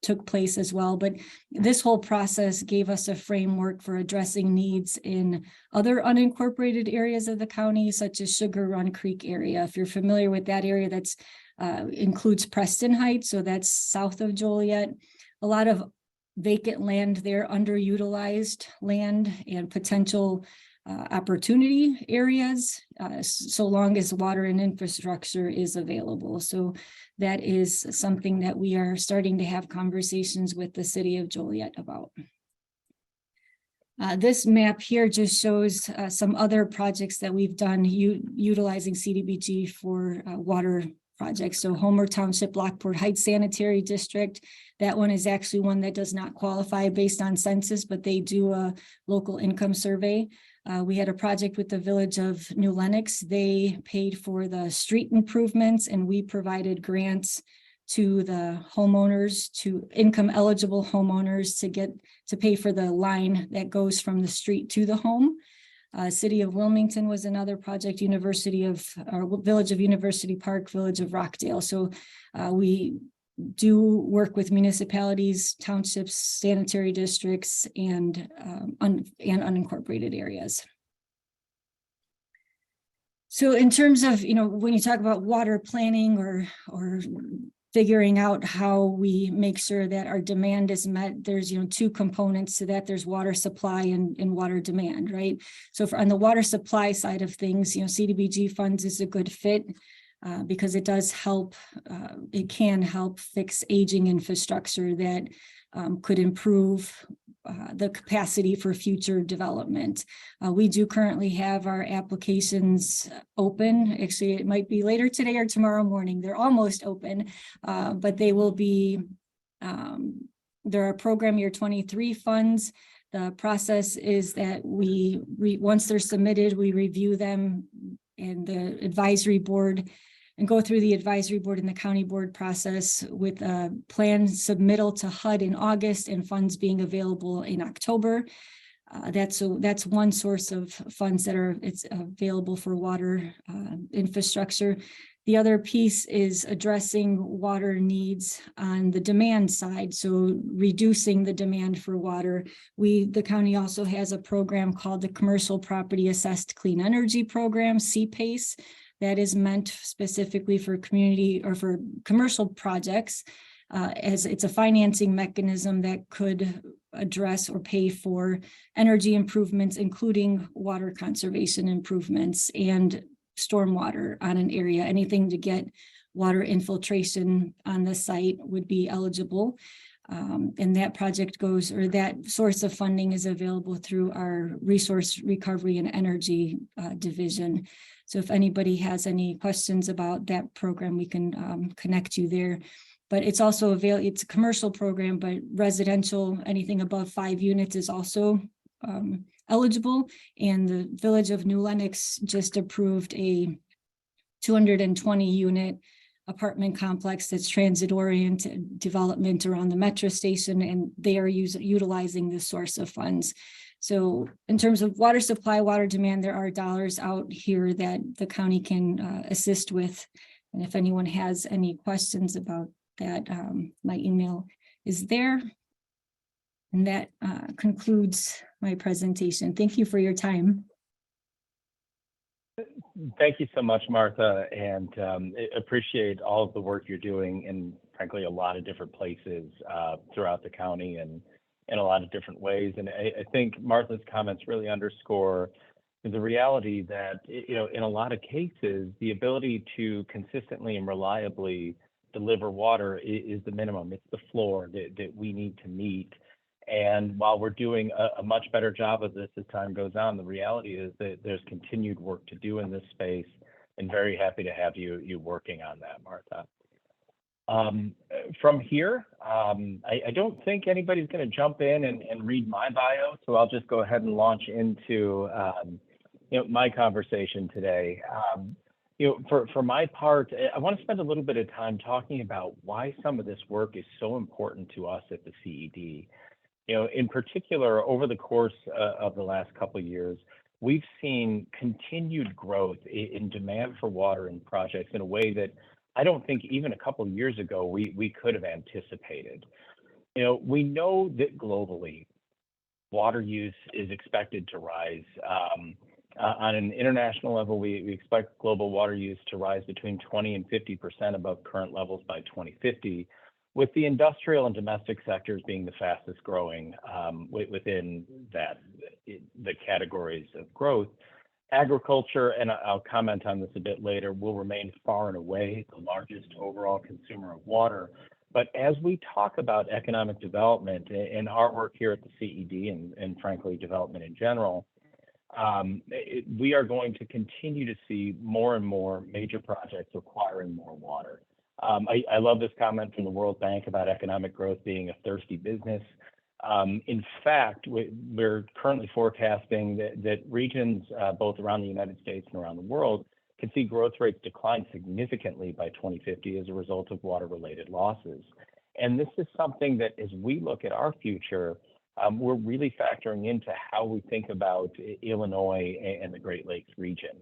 took place as well. But this whole process gave us a framework for addressing needs in other unincorporated areas of the county, such as Sugar Run Creek area. If you're familiar with that area, that's includes Preston Heights, so that's south of Joliet. A lot of vacant land there, underutilized land and potential opportunity areas, so long as water and infrastructure is available. So that is something that we are starting to have conversations with the City of Joliet about. This map here just shows some other projects that we've done utilizing CDBG for water projects. So Homer Township Lockport Heights Sanitary District, that one is actually one that does not qualify based on census, but they do a local income survey. We had a project with the Village of New Lenox. They paid for the street improvements, and we provided grants to the homeowners, to income eligible homeowners, to pay for the line that goes from the street to the home. City of Wilmington was another project, Village of University Park, Village of Rockdale. So we do work with municipalities, townships, sanitary districts, and unincorporated areas. So in terms of, when you talk about water planning or figuring out how we make sure that our demand is met, there's, two components to that. There's water supply and water demand, right? So on the water supply side of things, CDBG funds is a good fit. Because it does help, it can help fix aging infrastructure that could improve the capacity for future development. We do currently have our applications open. Actually, it might be later today or tomorrow morning. They're almost open, but they will be, there are program year 23 funds. The process is that once they're submitted, we review them and the advisory board and go through the advisory board and the county board process with a plan submittal to HUD in August and funds being available in October. That's one source of funds that it's available for water infrastructure. The other piece is addressing water needs on the demand side, so reducing the demand for water. The county also has a program called the Commercial Property Assessed Clean Energy Program, CPACE, that is meant specifically for community or for commercial projects, as it's a financing mechanism that could address or pay for energy improvements, including water conservation improvements and stormwater on an area. Anything to get water infiltration on the site would be eligible. And that project that source of funding is available through our Resource Recovery and Energy division. So if anybody has any questions about that program, we can connect you there. But it's also available, it's a commercial program, but residential, anything above 5 units is also eligible. And the Village of New Lenox just approved a 220 unit apartment complex that's transit-oriented development around the metro station, and they are utilizing this source of funds. So in terms of water supply, water demand, there are dollars out here that the county can assist with. And if anyone has any questions about that, my email is there. And that concludes my presentation. Thank you for your time. Thank you so much, Martha, and appreciate all of the work you're doing in, frankly, a lot of different places throughout the county and in a lot of different ways. And I think Martha's comments really underscore the reality that, in a lot of cases, the ability to consistently and reliably deliver water is the minimum. It's the floor that we need to meet. And while we're doing a much better job of this as time goes on, the reality is that there's continued work to do in this space, and very happy to have you working on that, Martha. From here, I don't think anybody's going to jump in and read my bio, so I'll just go ahead and launch into my conversation today. For my part, I want to spend a little bit of time talking about why some of this work is so important to us at the CED. In particular, over the course of the last couple of years, we've seen continued growth in demand for water and projects in a way that I don't think even a couple of years ago we could have anticipated. We know that globally, water use is expected to rise. On an international level, we expect global water use to rise between 20 and 50% above current levels by 2050. With the industrial and domestic sectors being the fastest growing within the categories of growth, agriculture, and I'll comment on this a bit later, will remain far and away the largest overall consumer of water. But as we talk about economic development and our work here at the CED and frankly, development in general, we are going to continue to see more and more major projects requiring more water. I love this comment from the World Bank about economic growth being a thirsty business. In fact, we're currently forecasting that regions both around the United States and around the world can see growth rates decline significantly by 2050 as a result of water-related losses. And this is something that as we look at our future, we're really factoring into how we think about Illinois and the Great Lakes region.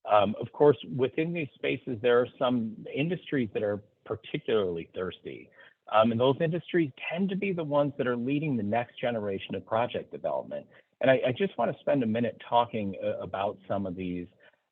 Of course, within these spaces, there are some industries that are particularly thirsty. And those industries tend to be the ones that are leading the next generation of project development. And I just want to spend a minute talking about some of these.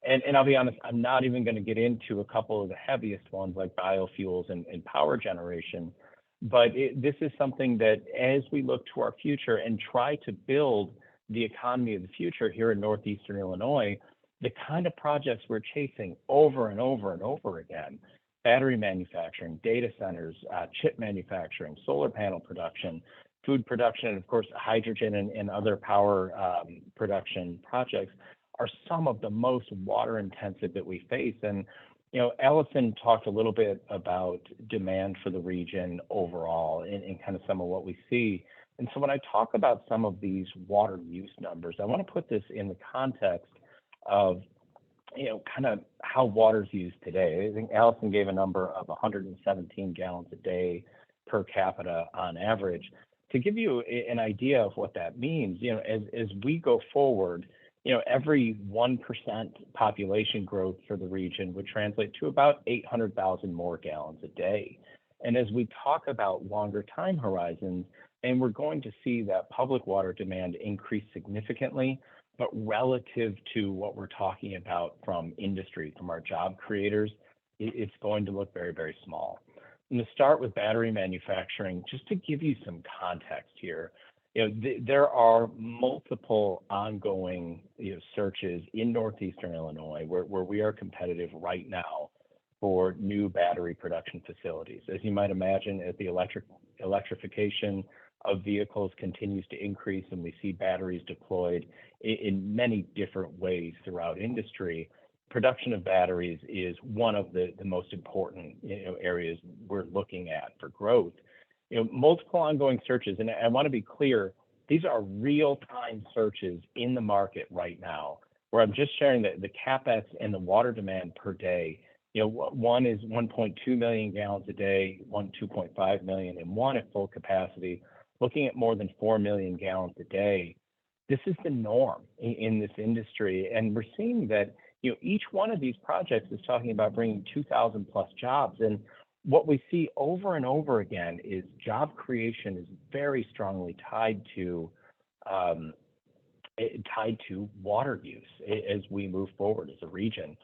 And I'll be honest, I'm not even going to get into a couple of the heaviest ones like biofuels and power generation. But this is something that as we look to our future and try to build the economy of the future here in Northeastern Illinois, the kind of projects we're chasing over and over and over again, battery manufacturing, data centers, chip manufacturing, solar panel production, food production, and of course, hydrogen and other power production projects are some of the most water intensive that we face. And, Allison talked a little bit about demand for the region overall and kind of some of what we see. And so when I talk about some of these water use numbers, I want to put this in the context of kind of how water's used today. I think Allison gave a number of 117 gallons a day per capita on average. To give you an idea of what that means, as we go forward, every 1% population growth for the region would translate to about 800,000 more gallons a day. And as we talk about longer time horizons, and we're going to see that public water demand increase significantly, but relative to what we're talking about from industry, from our job creators, it's going to look very, very small. And to start with battery manufacturing, just to give you some context here, there are multiple ongoing searches in Northeastern Illinois where we are competitive right now for new battery production facilities. As you might imagine, as the electrification of vehicles continues to increase and we see batteries deployed in many different ways throughout industry, production of batteries is one of the most important areas we're looking at for growth. Multiple ongoing searches, and I want to be clear, these are real-time searches in the market right now, where I'm just sharing the CapEx and the water demand per day. One is 1.2 million gallons a day, 2.5 million, and one at full capacity, looking at more than 4 million gallons a day. This is the norm in this industry, and we're seeing that each one of these projects is talking about bringing 2,000 plus jobs. And what we see over and over again is job creation is very strongly tied to water use as we move forward as a region.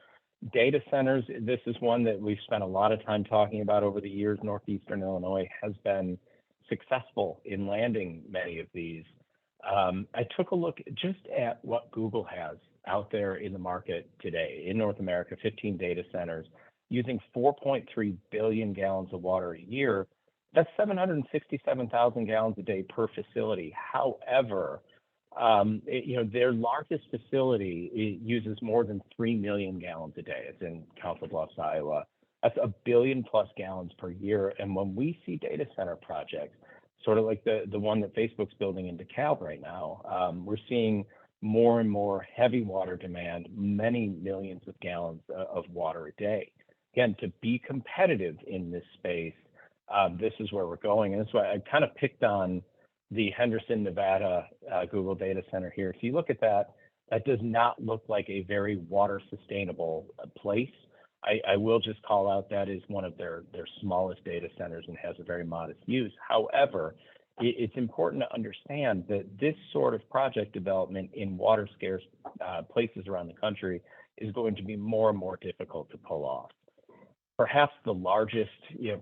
Data centers, this is one that we've spent a lot of time talking about over the years. Northeastern Illinois has been successful in landing many of these. I took a look just at what Google has out there in the market today in North America, 15 data centers using 4.3 billion gallons of water a year. That's 767,000 gallons a day per facility. However, their largest facility uses more than 3 million gallons a day. It's in Council Bluffs, Iowa. That's 1 billion plus gallons per year. And when we see data center projects, sort of like the one that Facebook's building in DeKalb right now, we're seeing more and more heavy water demand, many millions of gallons of water a day. Again, to be competitive in this space, this is where we're going. And that's why I kind of picked on the Henderson, Nevada Google data center here. If you look at that, that does not look like a very water sustainable place. I will just call out that is one of their smallest data centers and has a very modest use. However, it's important to understand that this sort of project development in water scarce places around the country is going to be more and more difficult to pull off. Perhaps the largest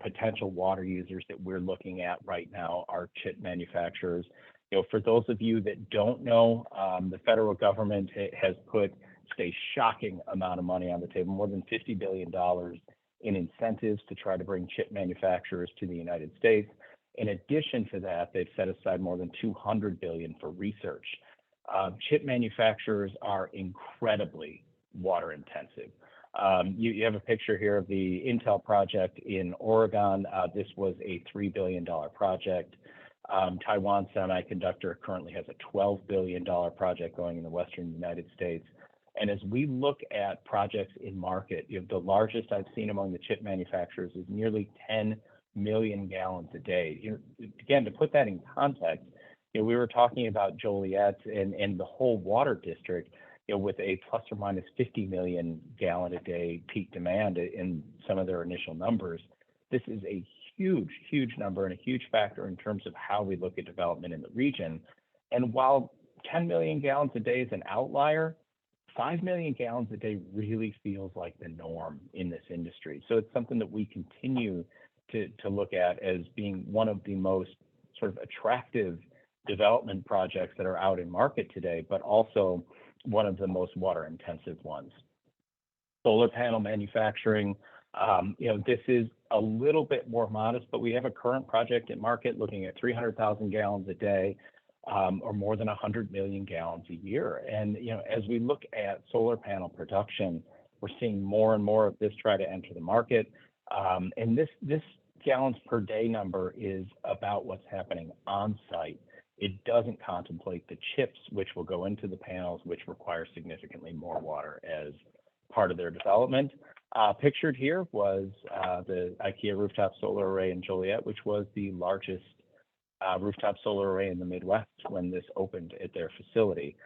potential water users that we're looking at right now are chip manufacturers. For those of you that don't know, the federal government has put a shocking amount of money on the table, more than $50 billion in incentives to try to bring chip manufacturers to the United States. In addition to that, they've set aside more than $200 billion for research. Chip manufacturers are incredibly water intensive. You have a picture here of the Intel project in Oregon. This was a $3 billion project. Taiwan Semiconductor currently has a $12 billion project going in the Western United States. And as we look at projects in market, the largest I've seen among the chip manufacturers is nearly 10 million gallons a day. Again, to put that in context, we were talking about Joliet and the whole water district, with a plus or minus 50 million gallon a day peak demand in some of their initial numbers. This is a huge, huge number and a huge factor in terms of how we look at development in the region. And while 10 million gallons a day is an outlier, 5 million gallons a day really feels like the norm in this industry. So it's something that we continue to look at as being one of the most sort of attractive development projects that are out in market today, but also one of the most water intensive ones. Solar panel manufacturing, this is a little bit more modest, but we have a current project in market looking at 300,000 gallons a day, or more than 100 million gallons a year. And as we look at solar panel production, we're seeing more and more of this try to enter the market. And this gallons per day number is about what's happening on site. It doesn't contemplate the chips which will go into the panels, which require significantly more water as part of their development. Pictured here was the IKEA rooftop solar array in Joliet, which was the largest rooftop solar array in the Midwest when this opened at their facility.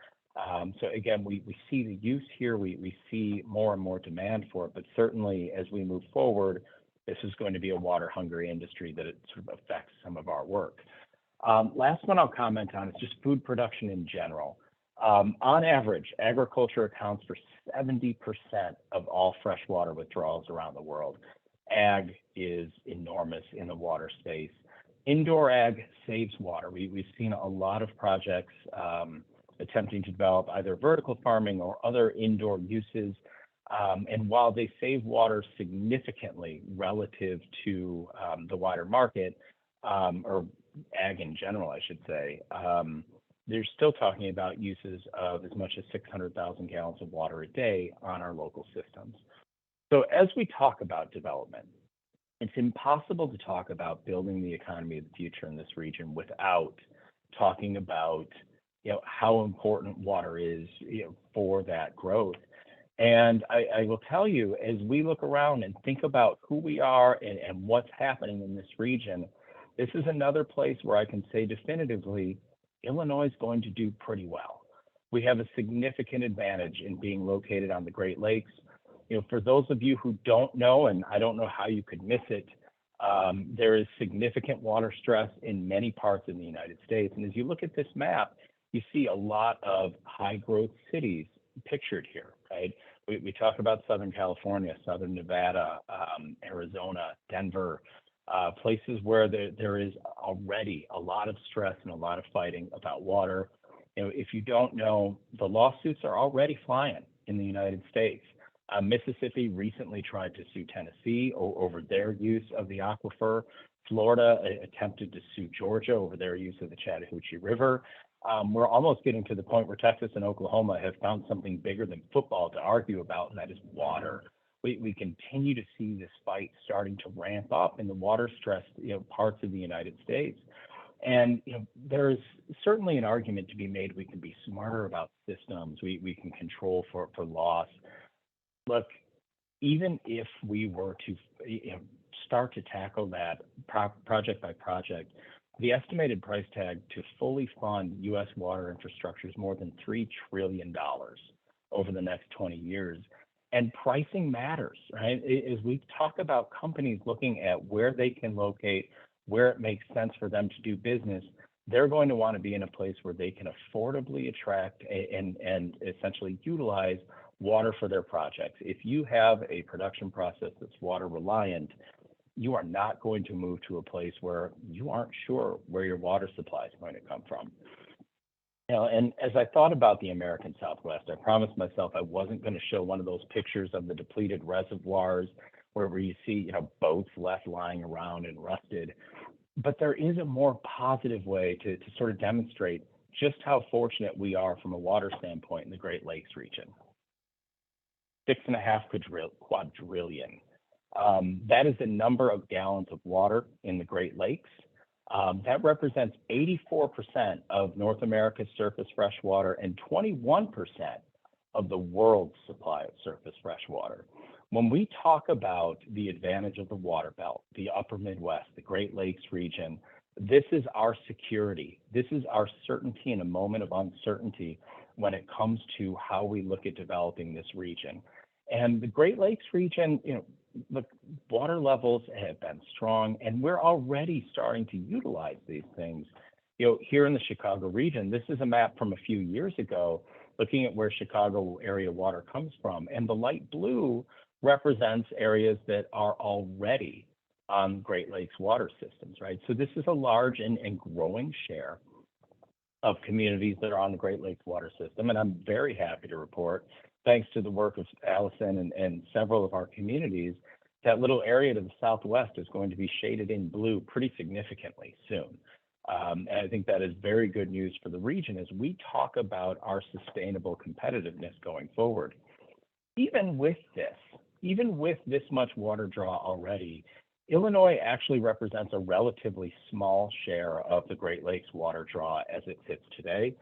So again, we see the use here, we see more and more demand for it, but certainly as we move forward, this is going to be a water hungry industry that it sort of affects some of our work. Last one I'll comment on is just food production in general. On average, agriculture accounts for 70% of all freshwater withdrawals around the world. Ag is enormous in the water space. Indoor ag saves water. We've seen a lot of projects attempting to develop either vertical farming or other indoor uses. And while they save water significantly relative to the wider market, or ag in general, I should say, they're still talking about uses of as much as 600,000 gallons of water a day on our local systems. So as we talk about development, it's impossible to talk about building the economy of the future in this region without talking about how important water is for that growth. And I will tell you, as we look around and think about who we are and what's happening in this region, this is another place where I can say definitively, Illinois is going to do pretty well. We have a significant advantage in being located on the Great Lakes. For those of you who don't know, and I don't know how you could miss it, There is significant water stress in many parts of the United States. And as you look at this map, you see a lot of high growth cities pictured here, right? We talk about Southern California, Southern Nevada, Arizona, Denver, places where there is already a lot of stress and a lot of fighting about water. If you don't know, the lawsuits are already flying in the United States. Mississippi recently tried to sue Tennessee over their use of the aquifer. Florida attempted to sue Georgia over their use of the Chattahoochee River. We're almost getting to the point where Texas and Oklahoma have found something bigger than football to argue about, and that is water. We continue to see this fight starting to ramp up in the water stressed parts of the United States. And there's certainly an argument to be made. We can be smarter about systems. We can control for loss. Look, even if we were to start to tackle that project by project, the estimated price tag to fully fund U.S. water infrastructure is more than $3 trillion over the next 20 years. And pricing matters, right? As we talk about companies looking at where they can locate, where it makes sense for them to do business, they're going to want to be in a place where they can affordably attract and essentially utilize water for their projects. If you have a production process that's water reliant, you are not going to move to a place where you aren't sure where your water supply is going to come from. And as I thought about the American Southwest, I promised myself I wasn't going to show one of those pictures of the depleted reservoirs where you see, boats left lying around and rusted. But there is a more positive way to sort of demonstrate just how fortunate we are from a water standpoint in the Great Lakes region. 6.5 quadrillion. That is the number of gallons of water in the Great Lakes. That represents 84% of North America's surface freshwater and 21% of the world's supply of surface freshwater. When we talk about the advantage of the water belt, the upper Midwest, the Great Lakes region, this is our security. This is our certainty in a moment of uncertainty when it comes to how we look at developing this region. And the Great Lakes region, the water levels have been strong, and we're already starting to utilize these things. Here in the Chicago region, this is a map from a few years ago, looking at where Chicago area water comes from. And the light blue represents areas that are already on Great Lakes water systems, right? So this is a large and growing share of communities that are on the Great Lakes water system. And I'm very happy to report, thanks to the work of Allison and several of our communities, that little area to the southwest is going to be shaded in blue pretty significantly soon. And I think that is very good news for the region as we talk about our sustainable competitiveness going forward. Even with this much water draw already, Illinois actually represents a relatively small share of the Great Lakes water draw as it sits today.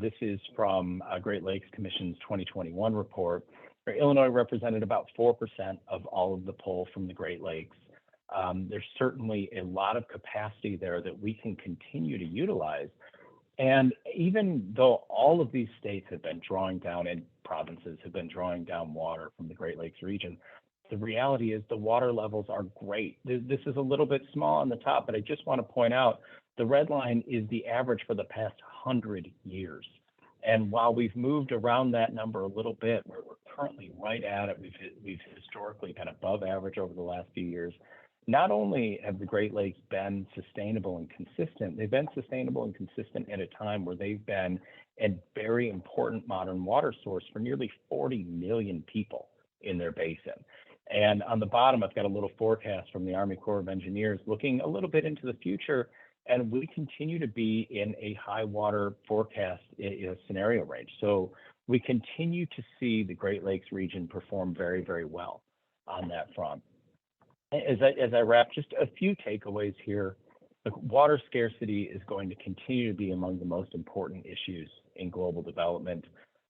This is from Great Lakes Commission's 2021 report, where Illinois represented about 4% of all of the pull from the Great Lakes. There's certainly a lot of capacity there that we can continue to utilize. And even though all of these states have been drawing down and provinces have been drawing down water from the Great Lakes region, the reality is the water levels are great. This is a little bit small on the top, but I just want to point out the red line is the average for the past 100 years. And while we've moved around that number a little bit, we're currently right at it. We've historically been above average over the last few years. Not only have the Great Lakes been sustainable and consistent, they've been sustainable and consistent at a time where they've been a very important modern water source for nearly 40 million people in their basin. And on the bottom, I've got a little forecast from the Army Corps of Engineers looking a little bit into the future, and we continue to be in a high water forecast scenario range. So we continue to see the Great Lakes region perform very, very well on that front. As I wrap, just a few takeaways here. Water scarcity is going to continue to be among the most important issues in global development.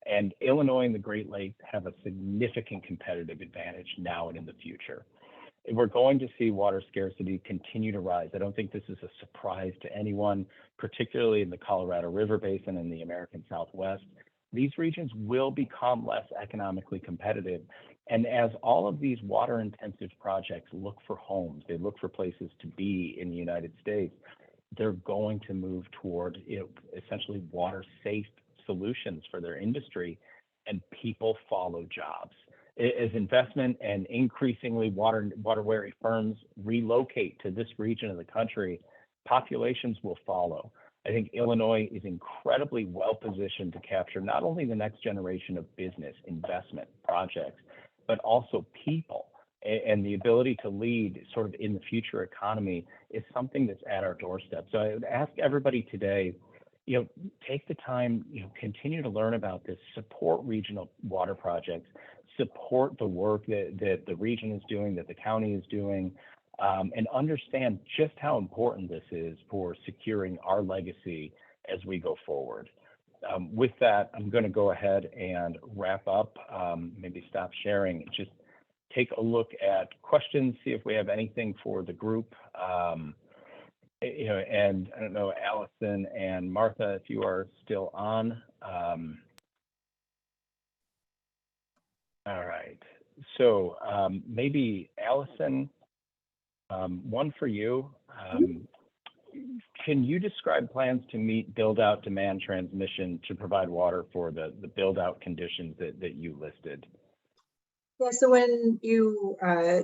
And Illinois and the Great Lakes have a significant competitive advantage now and in the future. We're going to see water scarcity continue to rise. I don't think this is a surprise to anyone, particularly in the Colorado River Basin and the American Southwest. These regions will become less economically competitive. And as all of these water intensive projects look for homes, they look for places to be in the United States, they're going to move toward, essentially water safe solutions for their industry, and people follow jobs. As investment and increasingly water-wary firms relocate to this region of the country, populations will follow. I think Illinois is incredibly well positioned to capture not only the next generation of business, investment, projects, but also people. And the ability to lead sort of in the future economy is something that's at our doorstep. So I would ask everybody today, take the time, continue to learn about this, support regional water projects, support the work that the region is doing, that the county is doing, and understand just how important this is for securing our legacy as we go forward. With that, I'm going to go ahead and wrap up, maybe stop sharing, just take a look at questions, see if we have anything for the group. And I don't know, Allison and Martha, if you are still on. All right. So maybe Allison, one for you. Can you describe plans to meet build-out demand transmission to provide water for the build-out conditions that you listed? Yeah, so when you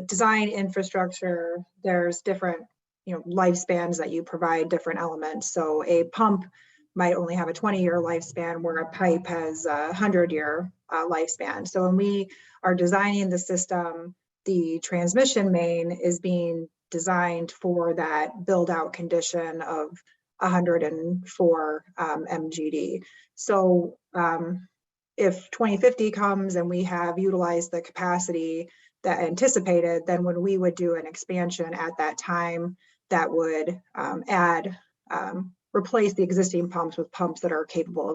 design infrastructure, there's different, lifespans that you provide different elements. So a pump might only have a 20-year lifespan, where a pipe has a 100-year lifespan. So when we are designing the system, the transmission main is being designed for that build-out condition of 104 MGD. So if 2050 comes and we have utilized the capacity that anticipated, then when we would do an expansion at that time, that would replace the existing pumps with pumps that are capable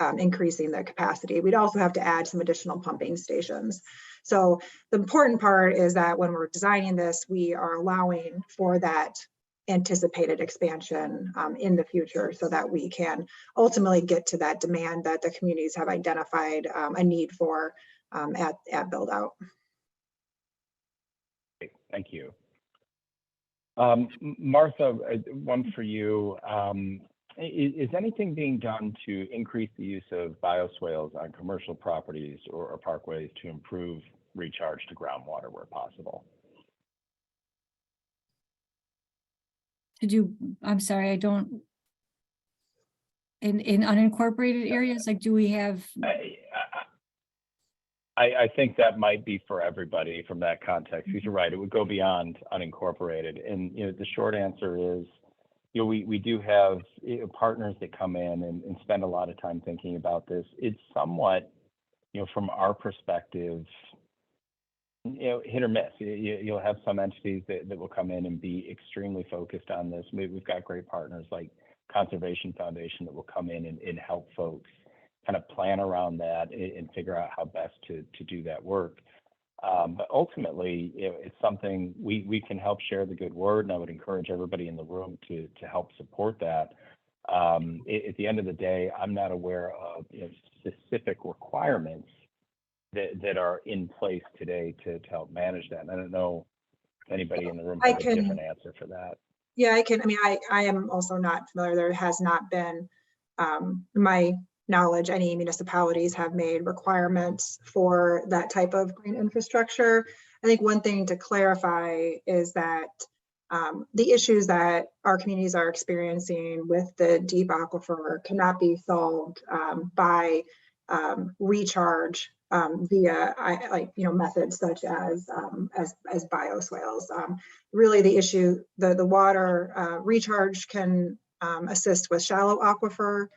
of increasing the capacity. We'd also have to add some additional pumping stations. So the important part is that when we're designing this, we are allowing for that anticipated expansion in the future, so that we can ultimately get to that demand that the communities have identified a need for at build out. Great. Thank you. Martha, one for you. Is anything being done to increase the use of bioswales on commercial properties or parkways to improve recharge to groundwater where possible? I'm sorry, I don't, in unincorporated areas, like, do we have? I think that might be for everybody from that context, because you're right, it would go beyond unincorporated. And, the short answer is, we do have partners that come in and spend a lot of time thinking about this. It's somewhat, from our perspective, hit or miss. You'll have some entities that will come in and be extremely focused on this. We've got great partners like Conservation Foundation that will come in and help folks kind of plan around that and figure out how best to do that work. But ultimately, it's something we can help share the good word, and I would encourage everybody in the room to help support that. At the end of the day, I'm not aware of specific requirements that are in place today to help manage that. And I don't know if anybody in the room has a different answer for that. Yeah, I can. I mean, I am also not familiar. There has not been, my knowledge, any municipalities have made requirements for that type of green infrastructure. I think one thing to clarify is that the issues that our communities are experiencing with the deep aquifer cannot be solved by recharge via methods such as bioswales. Really, the issue, the water recharge can assist with shallow aquifer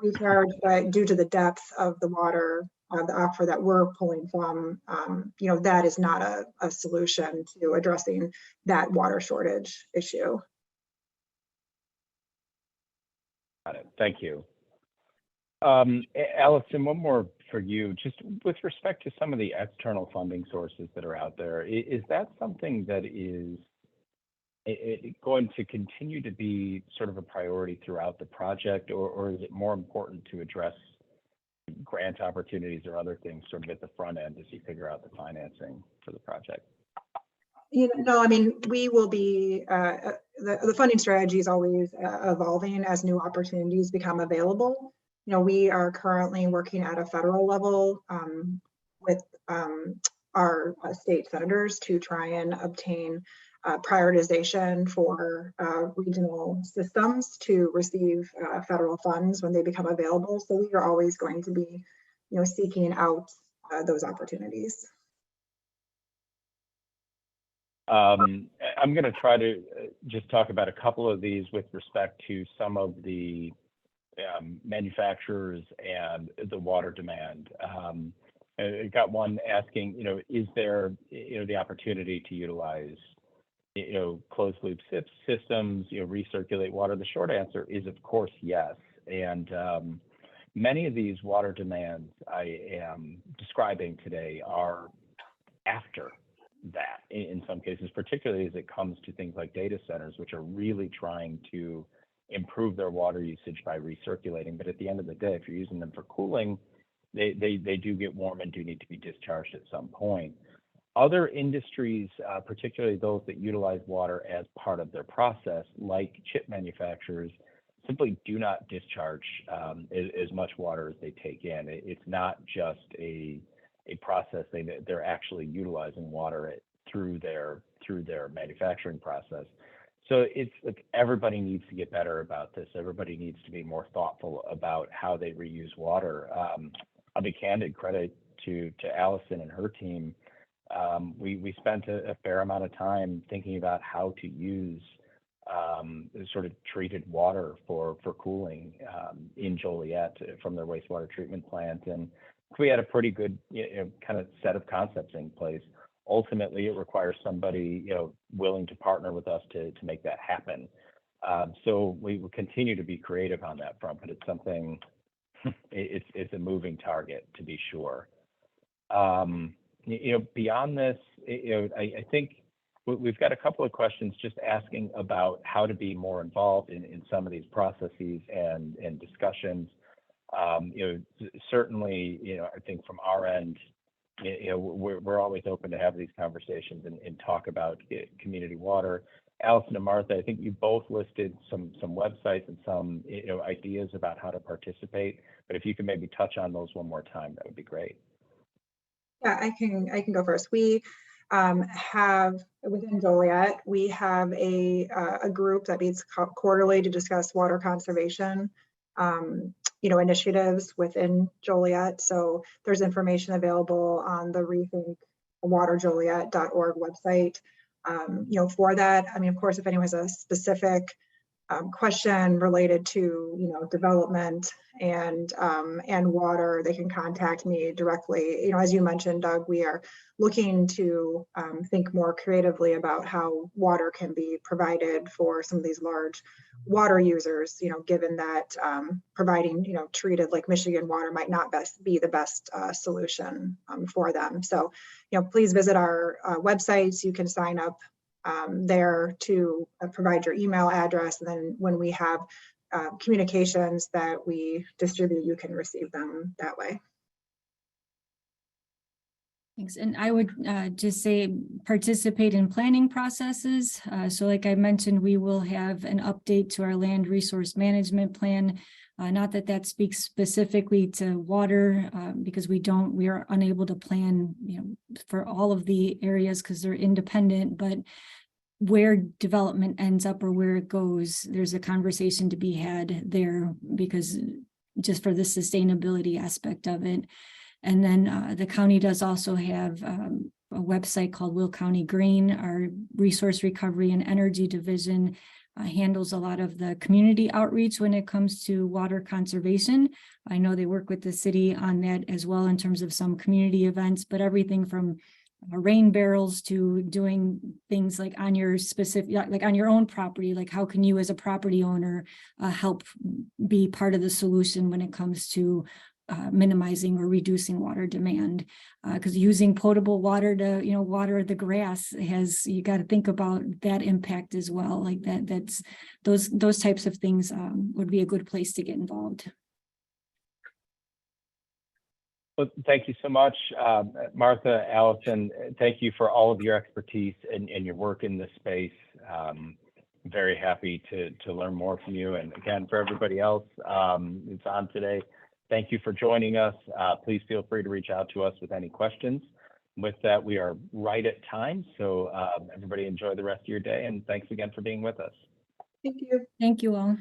recharge, but due to the depth of the water, the aquifer that we're pulling from, that is not a solution to addressing that water shortage issue. Got it. Thank you. Allison, one more for you. Just with respect to some of the external funding sources that are out there, is that something that is going to continue to be sort of a priority throughout the project, or is it more important to address grant opportunities or other things sort of at the front end as you figure out the financing for the project? No, I mean, we will be, the funding strategy is always evolving as new opportunities become available. We are currently working at a federal level with our state senators to try and obtain prioritization for regional systems to receive federal funds when they become available. So we are always going to be, seeking out those opportunities. I'm going to try to just talk about a couple of these with respect to some of the manufacturers and the water demand. I got one asking, is there, the opportunity to utilize, closed loop systems, recirculate water? The short answer is, of course, yes. And many of these water demands I am describing today are after that in some cases, particularly as it comes to things like data centers, which are really trying to improve their water usage by recirculating. But at the end of the day, if you're using them for cooling, they do get warm and do need to be discharged at some point. Other industries, particularly those that utilize water as part of their process, like chip manufacturers, simply do not discharge as much water as they take in. It's not just a process. They're actually utilizing water through their manufacturing process. So it's like everybody needs to get better about this. Everybody needs to be more thoughtful about how they reuse water. I'll be candid, credit to Allison and her team. We spent a fair amount of time thinking about how to use sort of treated water for cooling in Joliet from their wastewater treatment plant. And we had a pretty good kind of set of concepts in place. Ultimately, it requires somebody willing to partner with us to make that happen. So we will continue to be creative on that front, but it's something, it's a moving target to be sure. Beyond this, I think we've got a couple of questions just asking about how to be more involved in some of these processes and discussions. Certainly, I think from our end, we're always open to have these conversations and talk about community water. Allison and Martha, I think you both listed some websites and some ideas about how to participate. But if you can maybe touch on those one more time, that would be great. Yeah, I can go first. We have within Joliet, we have a group that meets quarterly to discuss water conservation initiatives within Joliet. So there's information available on the rethinkwaterjoliet.org website. For that, I mean, of course, if anyone has a specific question related to development and water, they can contact me directly. As you mentioned, Doug, we are looking to think more creatively about how water can be provided for some of these large water users, given that providing treated like Michigan water might not be the best solution for them. So please visit our websites. You can sign up there to provide your email address, and then when we have communications that we distribute, you can receive them that way. Thanks. And I would just say participate in planning processes. So like I mentioned, we will have an update to our land resource management plan. Not that speaks specifically to water, because we are unable to plan, for all of the areas because they're independent, but where development ends up or where it goes, there's a conversation to be had there because just for the sustainability aspect of it. And then the county does also have a website called Will County Green. Our resource recovery and energy division handles a lot of the community outreach when it comes to water conservation. I know they work with the city on that as well in terms of some community events, but everything from rain barrels to doing things like on your like on your own property, like how can you as a property owner help be part of the solution when it comes to minimizing or reducing water demand, because using potable water to water the grass you got to think about that impact as well. Like that's those types of things would be a good place to get involved. Well, thank you so much, Martha, Allison. Thank you for all of your expertise and your work in this space. Very happy to learn more from you. And again, for everybody else who's on today, thank you for joining us. Please feel free to reach out to us with any questions. With that, we are right at time. So everybody enjoy the rest of your day. And thanks again for being with us. Thank you. Thank you all.